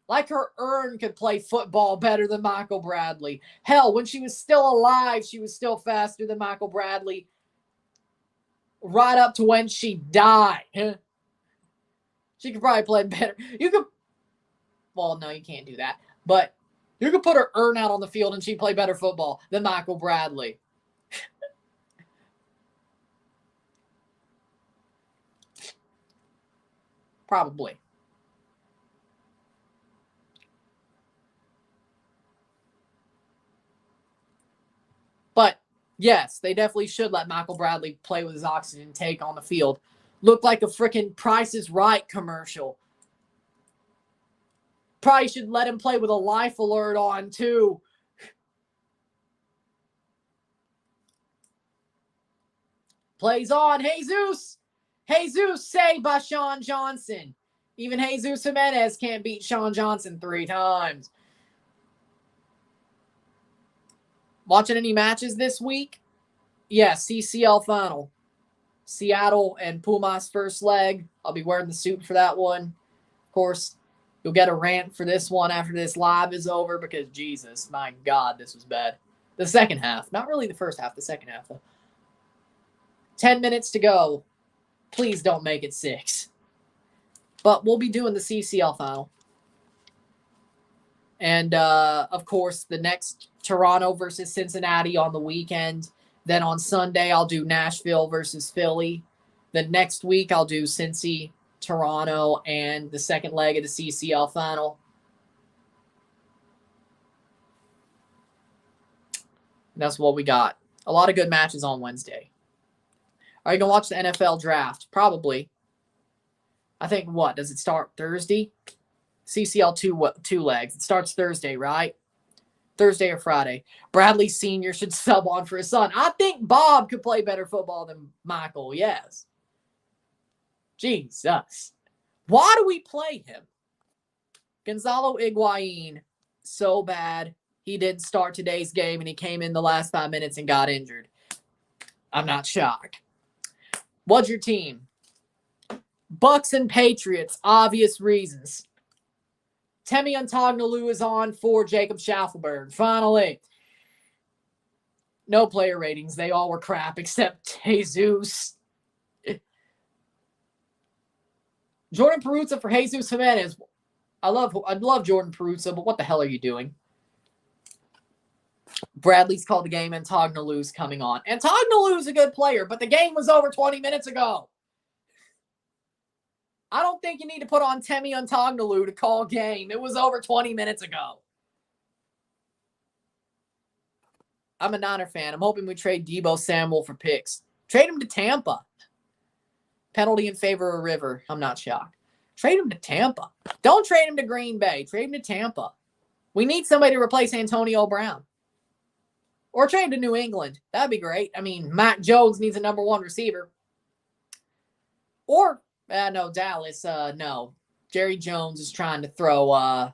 Like her urn could play football better than Michael Bradley. Hell, when she was still alive, she was still faster than Michael Bradley. Right up to when she died. She could probably play better. Well, no, you can't do that. But you could put her urn out on the field and she'd play better football than Michael Bradley. Probably. But yes, they definitely should let Michael Bradley play with his oxygen tank on the field. Looked like a freaking Price is Right commercial. Probably should let him play with a life alert on, too. Plays on. Jesus. Jesus saved by Sean Johnson. Even Jesus Jimenez can't beat Sean Johnson 3 times. Watching any matches this week? Yes, CCL final. Seattle and Pumas first leg. I'll be wearing the suit for that one. Of course, you'll get a rant for this one after this live is over because, Jesus, my God, this was bad. The second half. Not really the first half, the second half, though. 10 minutes to go. Please don't make it 6. But we'll be doing the CCL final. And, of course, the next Toronto versus Cincinnati on the weekend. Then on Sunday, I'll do Nashville versus Philly. The next week, I'll do Cincy, Toronto, and the second leg of the CCL final. And that's what we got. A lot of good matches on Wednesday. Are you going to watch the NFL draft? Probably. I think, what? Does it start Thursday? CCL two legs. It starts Thursday, right? Thursday or Friday. Bradley Sr. should sub on for his son. I think Bob could play better football than Michael, yes. Jesus. Why do we play him? Gonzalo Higuain, so bad. He didn't start today's game, and he came in the last 5 minutes and got injured. I'm not shocked. What's your team? Bucks and Patriots, obvious reasons. Temi Antognalu is on for Jacob Schaffelberg. Finally. No player ratings. They all were crap except Jesus. Jordan Peruzza for Jesus Jimenez. I love Jordan Peruzza, but what the hell are you doing? Bradley's called the game. Antognalu's coming on. Antognalu's a good player, but the game was over 20 minutes ago. I don't think you need to put on Temi Antognalu to call game. It was over 20 minutes ago. I'm a Niner fan. I'm hoping we trade Deebo Samuel for picks. Trade him to Tampa. Penalty in favor of River. I'm not shocked. Trade him to Tampa. Don't trade him to Green Bay. Trade him to Tampa. We need somebody to replace Antonio Brown. Or trade him to New England. That'd be great. I mean, Mac Jones needs a number 1 receiver. Or... no, Dallas, no. Jerry Jones is trying to throw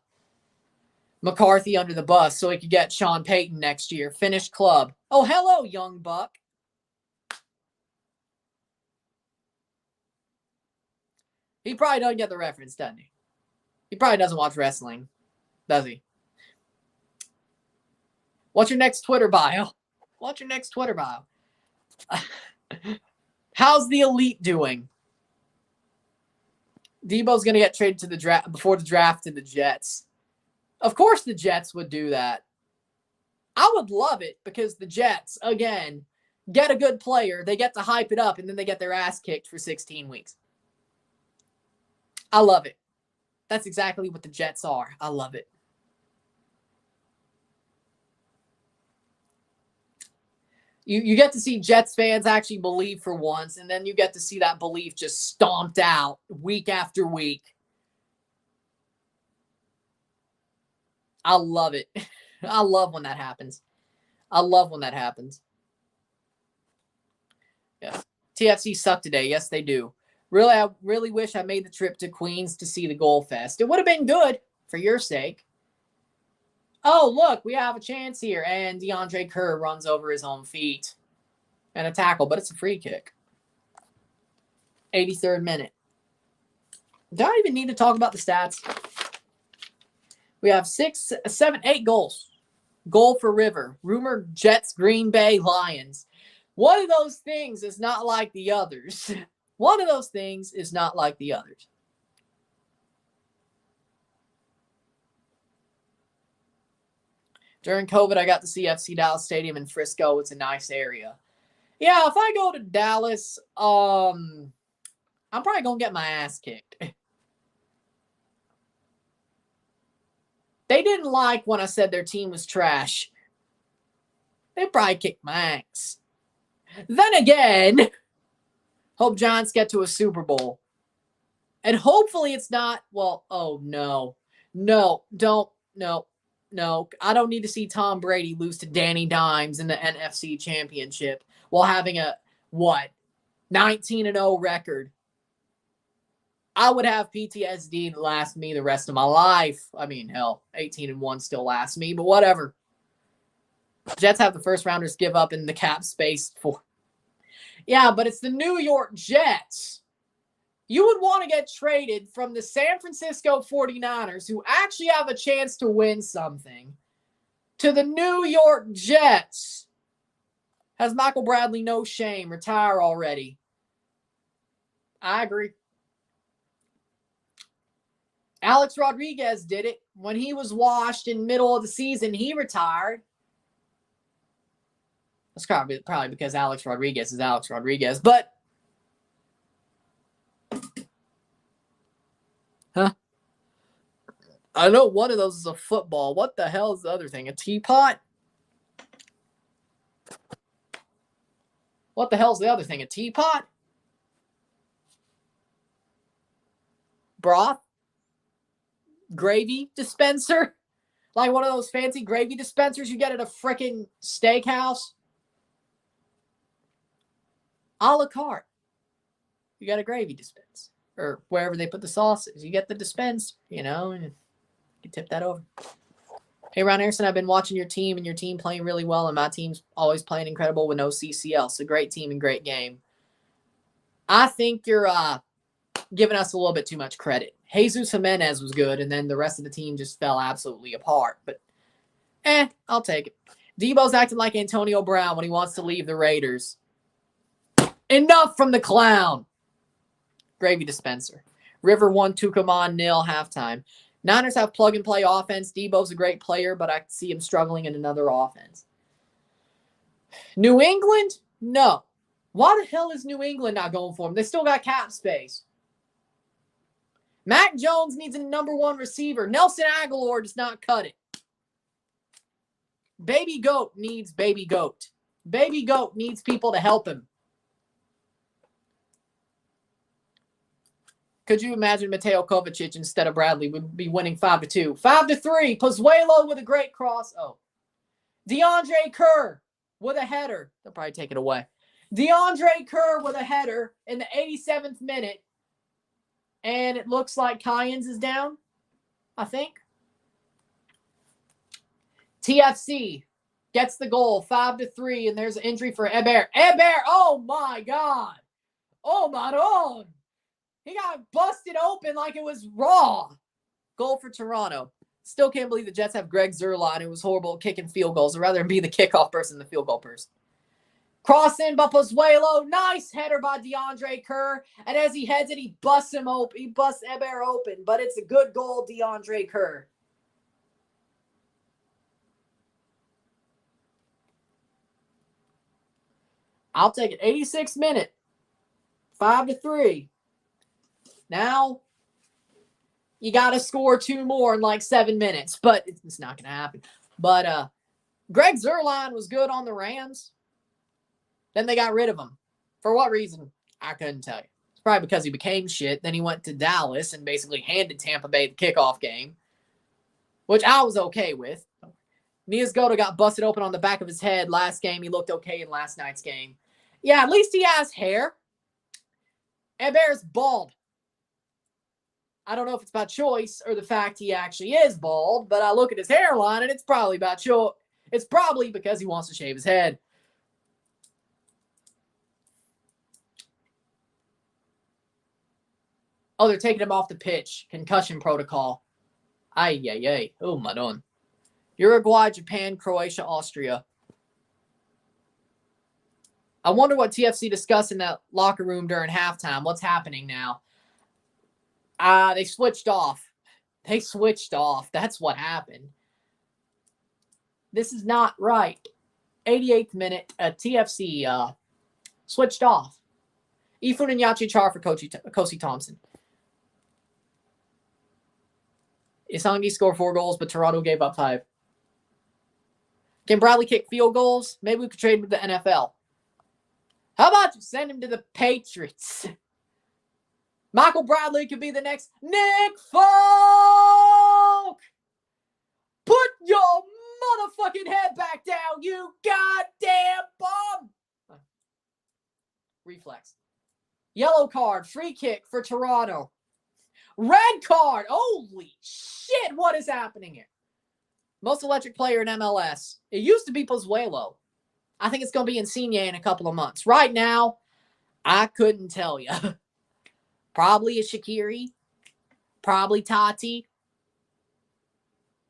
McCarthy under the bus so he could get Sean Payton next year. Finished club. Oh, hello, young buck. He probably doesn't get the reference, doesn't he? He probably doesn't watch wrestling, does he? What's your next Twitter bio? What's your next Twitter bio? How's the elite doing? Debo's going to get traded to the draft before the draft to the Jets. Of course the Jets would do that. I would love it because the Jets, again, get a good player. They get to hype it up, and then they get their ass kicked for 16 weeks. I love it. That's exactly what the Jets are. I love it. You get to see Jets fans actually believe for once, and then you get to see that belief just stomped out week after week. I love it. I love when that happens. I love when that happens. Yeah. TFC sucked today. Yes, they do. Really, I really wish I made the trip to Queens to see the Goal Fest. It would have been good for your sake. Oh, look, we have a chance here. And DeAndre Kerr runs over his own feet. And a tackle, but it's a free kick. 83rd minute. Do I even need to talk about the stats? We have 6, 7, 8 goals. Goal for River. Rumored Jets, Green Bay, Lions. One of those things is not like the others. One of those things is not like the others. During COVID, I got to see FC Dallas Stadium in Frisco. It's a nice area. Yeah, if I go to Dallas, I'm probably going to get my ass kicked. They didn't like when I said their team was trash. They probably kicked my ass. Then again, hope Giants get to a Super Bowl. And hopefully it's not, well, oh no. No, don't. No. I don't need to see Tom Brady lose to Danny Dimes in the NFC Championship while having a, 19-0 record. I would have PTSD to last me the rest of my life. I mean, hell, 18-1 still lasts me, but whatever. Jets have the first rounders give up in the cap space for. Yeah, but it's the New York Jets. You would want to get traded from the San Francisco 49ers, who actually have a chance to win something, to the New York Jets. Has Michael Bradley no shame? Retire already. I agree. Alex Rodriguez did it. When he was washed in the middle of the season, he retired. That's probably because Alex Rodriguez is Alex Rodriguez. But, I know one of those is a football. What the hell is the other thing? A teapot? What the hell is the other thing? A teapot? Broth? Gravy dispenser? Like one of those fancy gravy dispensers you get at a frickin' steakhouse? A la carte. You got a gravy dispense. Or wherever they put the sauces. You get the dispense, and you tip that over. Hey, Ron Harrison, I've been watching your team, and your team playing really well, and my team's always playing incredible with no CCL. It's a great team and great game. I think you're giving us a little bit too much credit. Jesus Jimenez was good, and then the rest of the team just fell absolutely apart. But, I'll take it. Debo's acting like Antonio Brown when he wants to leave the Raiders. Enough from the clown. Gravy dispenser. River 1, Tucumán 0 halftime. Niners have plug-and-play offense. Debo's a great player, but I see him struggling in another offense. New England? No. Why the hell is New England not going for him? They still got cap space. Mac Jones needs a number one receiver. Nelson Aguilar does not cut it. Baby Goat needs Baby Goat. Baby Goat needs people to help him. Could you imagine Mateo Kovacic instead of Bradley would be winning 5-2? 5-3. Pozuelo with a great cross. Oh. DeAndre Kerr with a header. They'll probably take it away. DeAndre Kerr with a header in the 87th minute. And it looks like Kynes is down, I think. TFC gets the goal, 5-3, and there's an injury for Hebert. Hebert, oh my God. Oh my God. He got busted open like it was raw. Goal for Toronto. Still can't believe the Jets have Greg Zuerlein, who was horrible at kicking field goals. I'd rather be the kickoff person than the field goal person. Cross in by Pozuelo. Nice header by DeAndre Kerr. And as he heads it, he busts him open. He busts Hebert open. But it's a good goal, DeAndre Kerr. I'll take it. 86th minute. 5-3. Now, you got to score two more in like 7 minutes, but it's not going to happen. But Greg Zuerlein was good on the Rams. Then they got rid of him. For what reason? I couldn't tell you. It's probably because he became shit. Then he went to Dallas and basically handed Tampa Bay the kickoff game, which I was okay with. Niasgoda got busted open on the back of his head last game. He looked okay in last night's game. Yeah, at least he has hair. Hebert's bald. I don't know if it's by choice or the fact he actually is bald, but I look at his hairline and it's probably by choice. It's probably because he wants to shave his head. Oh, they're taking him off the pitch. Concussion protocol. Ay. Oh, madon. Uruguay, Japan, Croatia, Austria. I wonder what TFC discussed in that locker room during halftime. What's happening now? They switched off. That's what happened. This is not right. 88th minute, TFC switched off. Ifun and Yachi Char for Kosi Thompson. Isangi scored 4 goals, but Toronto gave up 5. Can Bradley kick field goals? Maybe we could trade him to the NFL. How about you send him to the Patriots? Michael Bradley could be the next Nick Folk! your motherfucking head back down, you goddamn bum. Reflex. Yellow card, free kick for Toronto. Red card. Holy shit, what is happening here? Most electric player in MLS. It used to be Pozuelo. I think it's going to be Insigne in a couple of months. Right now, I couldn't tell you. Probably a Shaqiri. Probably Tati.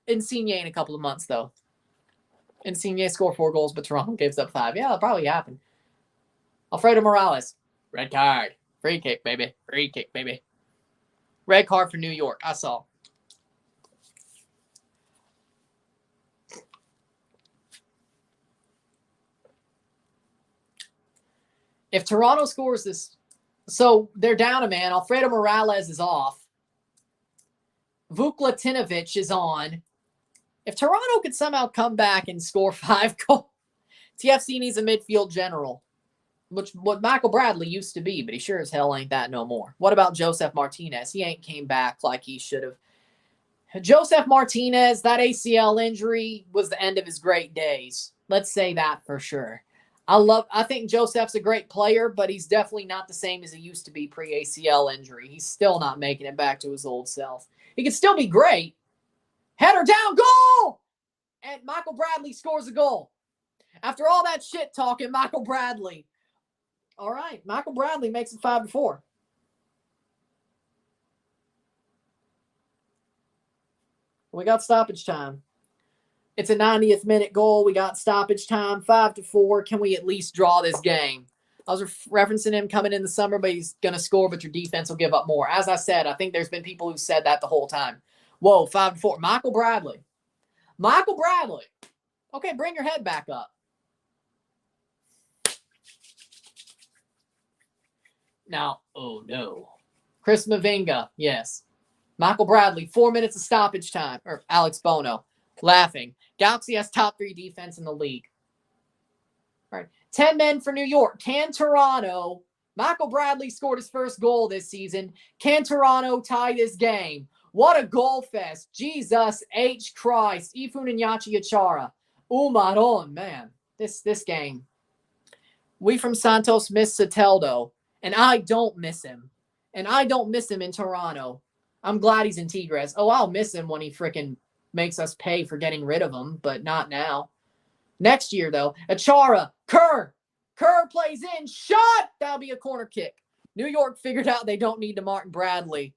Insigne in a couple of months, though. Insigne scored 4 goals, but Toronto gives up 5. Yeah, that'll probably happen. Alfredo Morales. Red card. Free kick, baby. Free kick, baby. Red card for New York. I saw. If Toronto scores this, so they're down a man. Alfredo Morales is off. Vuklatinovic is on. If Toronto could somehow come back and score 5 goals, TFC needs a midfield general, which what Michael Bradley used to be, but he sure as hell ain't that no more. What about Joseph Martinez? He ain't came back like he should have. Joseph Martinez, that ACL injury was the end of his great days. Let's say that for sure. I think Joseph's a great player, but he's definitely not the same as he used to be pre-ACL injury. He's still not making it back to his old self. He could still be great. Header down, goal! And Michael Bradley scores a goal. After all that shit talking, Michael Bradley. All right, Michael Bradley makes it 5-4. We got stoppage time. It's a 90th minute goal. We got stoppage time, 5-4. Can we at least draw this game? I was referencing him coming in the summer, but he's going to score, but your defense will give up more. As I said, I think there's been people who said that the whole time. Whoa, 5-4. Michael Bradley. Michael Bradley. Okay, bring your head back up. Now, oh no. Chris Mavinga, yes. Michael Bradley, 4 minutes of stoppage time. Or Alex Bono, laughing. Galaxy has top 3 defense in the league. All right. 10 men for New York. Can Toronto? Michael Bradley scored his first goal this season. Can Toronto tie this game? What a goal fest. Jesus H. Christ. Ifun and Yachi Achara. Umaron, man. This game. We from Santos miss Soteldo. And I don't miss him. And I don't miss him in Toronto. I'm glad he's in Tigres. Oh, I'll miss him when he freaking makes us pay for getting rid of him, but not now. Next year, though, Achara, Kerr plays in, shot! That'll be a corner kick. New York figured out they don't need to Martin Bradley.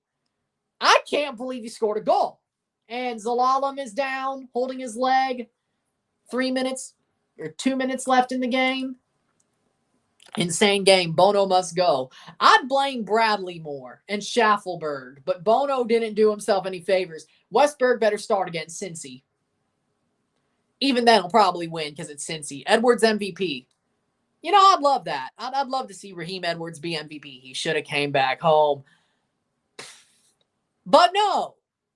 I can't believe he scored a goal. And Zalalem is down, holding his leg. 2 minutes left in the game. Insane game. Bono must go. I'd blame Bradley more and Schaffelberg, but Bono didn't do himself any favors. Westberg better start against Cincy. Even then, he'll probably win because it's Cincy. Edwards MVP. You know, I'd love that. I'd love to see Raheem Edwards be MVP. He should have came back home. But no,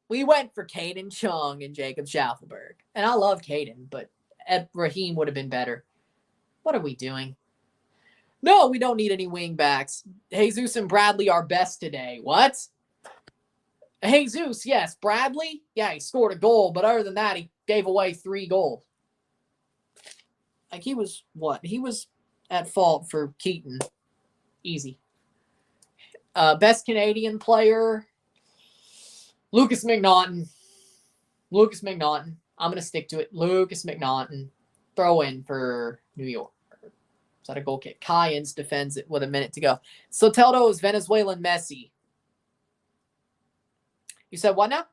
we went for Caden Chung and Jacob Schaffelberg. And I love Caden, but Raheem would have been better. What are we doing? No, we don't need any wing backs. Jesus and Bradley are best today. What? Jesus, yes. Bradley, yeah, he scored a goal, but other than that, he gave away 3 goals. Like, he was, what? He was at fault for Keaton. Easy. Best Canadian player, Lucas McNaughton. Lucas McNaughton. I'm going to stick to it. Lucas McNaughton. Throw in for New York. Is that a goal kick? Cayens defends it with a minute to go. Soteldo is Venezuelan Messi. You said what now?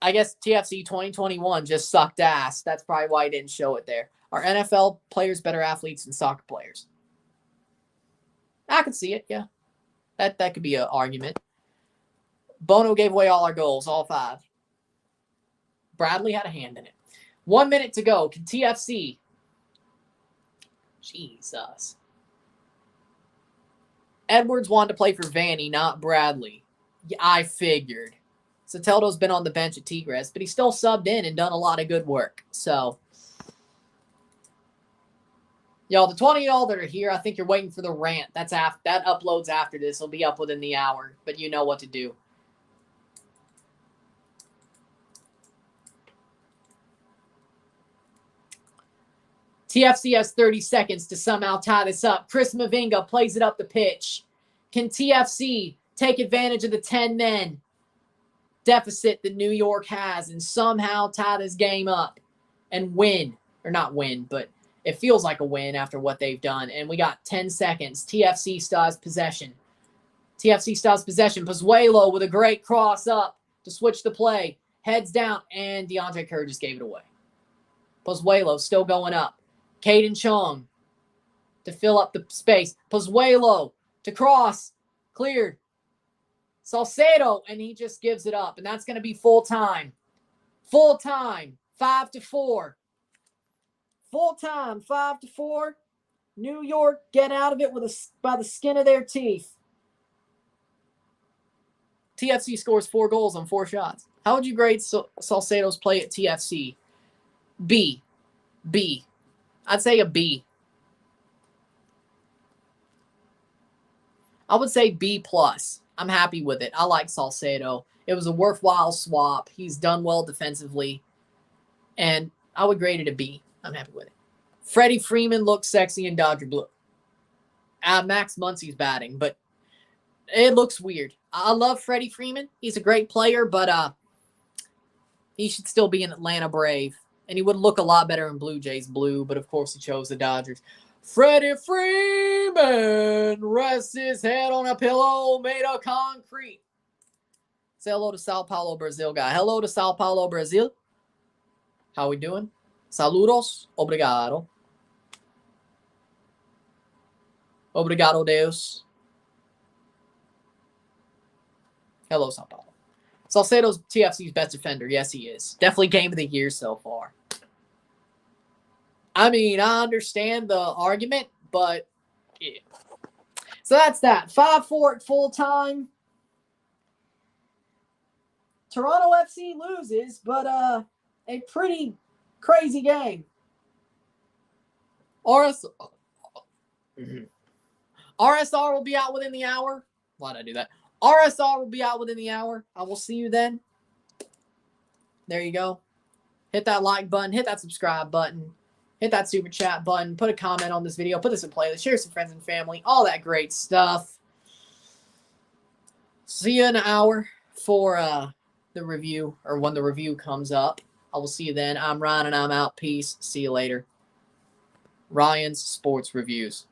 I guess TFC 2021 just sucked ass. That's probably why I didn't show it there. Are NFL players better athletes than soccer players? I could see it, yeah. That could be an argument. Bono gave away all our goals, all 5. Bradley had a hand in it. 1 minute to go. Can TFC? Jesus. Edwards wanted to play for Vanny, not Bradley. Yeah, I figured. Soteldo's been on the bench at Tigres, but he still subbed in and done a lot of good work. So, y'all, the 20 of y'all that are here, I think you're waiting for the rant. That uploads after this. It'll be up within the hour, but you know what to do. TFC has 30 seconds to somehow tie this up. Chris Mavinga plays it up the pitch. Can TFC take advantage of the 10 men deficit that New York has and somehow tie this game up and win? Or not win, but it feels like a win after what they've done. And we got 10 seconds. TFC still has possession. TFC still has possession. Pozuelo with a great cross up to switch the play. Heads down, and DeAndre Kerr just gave it away. Pozuelo still going up. Caden Chung to fill up the space. Pozuelo to cross. Cleared. Salcedo, and he just gives it up. And that's going to be full time. Full time. 5-4. Full time. 5-4. New York get out of it by the skin of their teeth. TFC scores 4 goals on 4 shots. How would you grade Salcedo's play at TFC? B. I'd say a B. I would say B+. I'm happy with it. I like Salcedo. It was a worthwhile swap. He's done well defensively. And I would grade it a B. I'm happy with it. Freddie Freeman looks sexy in Dodger blue. Max Muncy's batting, but it looks weird. I love Freddie Freeman. He's a great player, but he should still be an Atlanta Brave. And he would look a lot better in Blue Jays blue, but of course he chose the Dodgers. Freddie Freeman rests his head on a pillow made of concrete. Say hello to Sao Paulo, Brazil guy. Hello to Sao Paulo, Brazil. How we doing? Saludos. Obrigado. Obrigado, Deus. Hello, Sao Paulo. Salcedo's TFC's best defender. Yes, he is. Definitely game of the year so far. I mean, I understand the argument, but yeah. So that's that. 5-4 at full time. Toronto FC loses, but a pretty crazy game. RSR will be out within the hour. Why'd I do that? RSR will be out within the hour. I will see you then. There you go. Hit that like button. Hit that subscribe button. Hit that super chat button. Put a comment on this video. Put this in playlist. Share some friends and family. All that great stuff. See you in an hour for the review, or when the review comes up. I will see you then. I'm Ryan and I'm out. Peace. See you later. Ryan's Sports Reviews.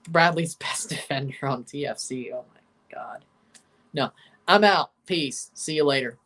Bradley's best defender on TFC. Oh my God. No, I'm out. Peace. See you later.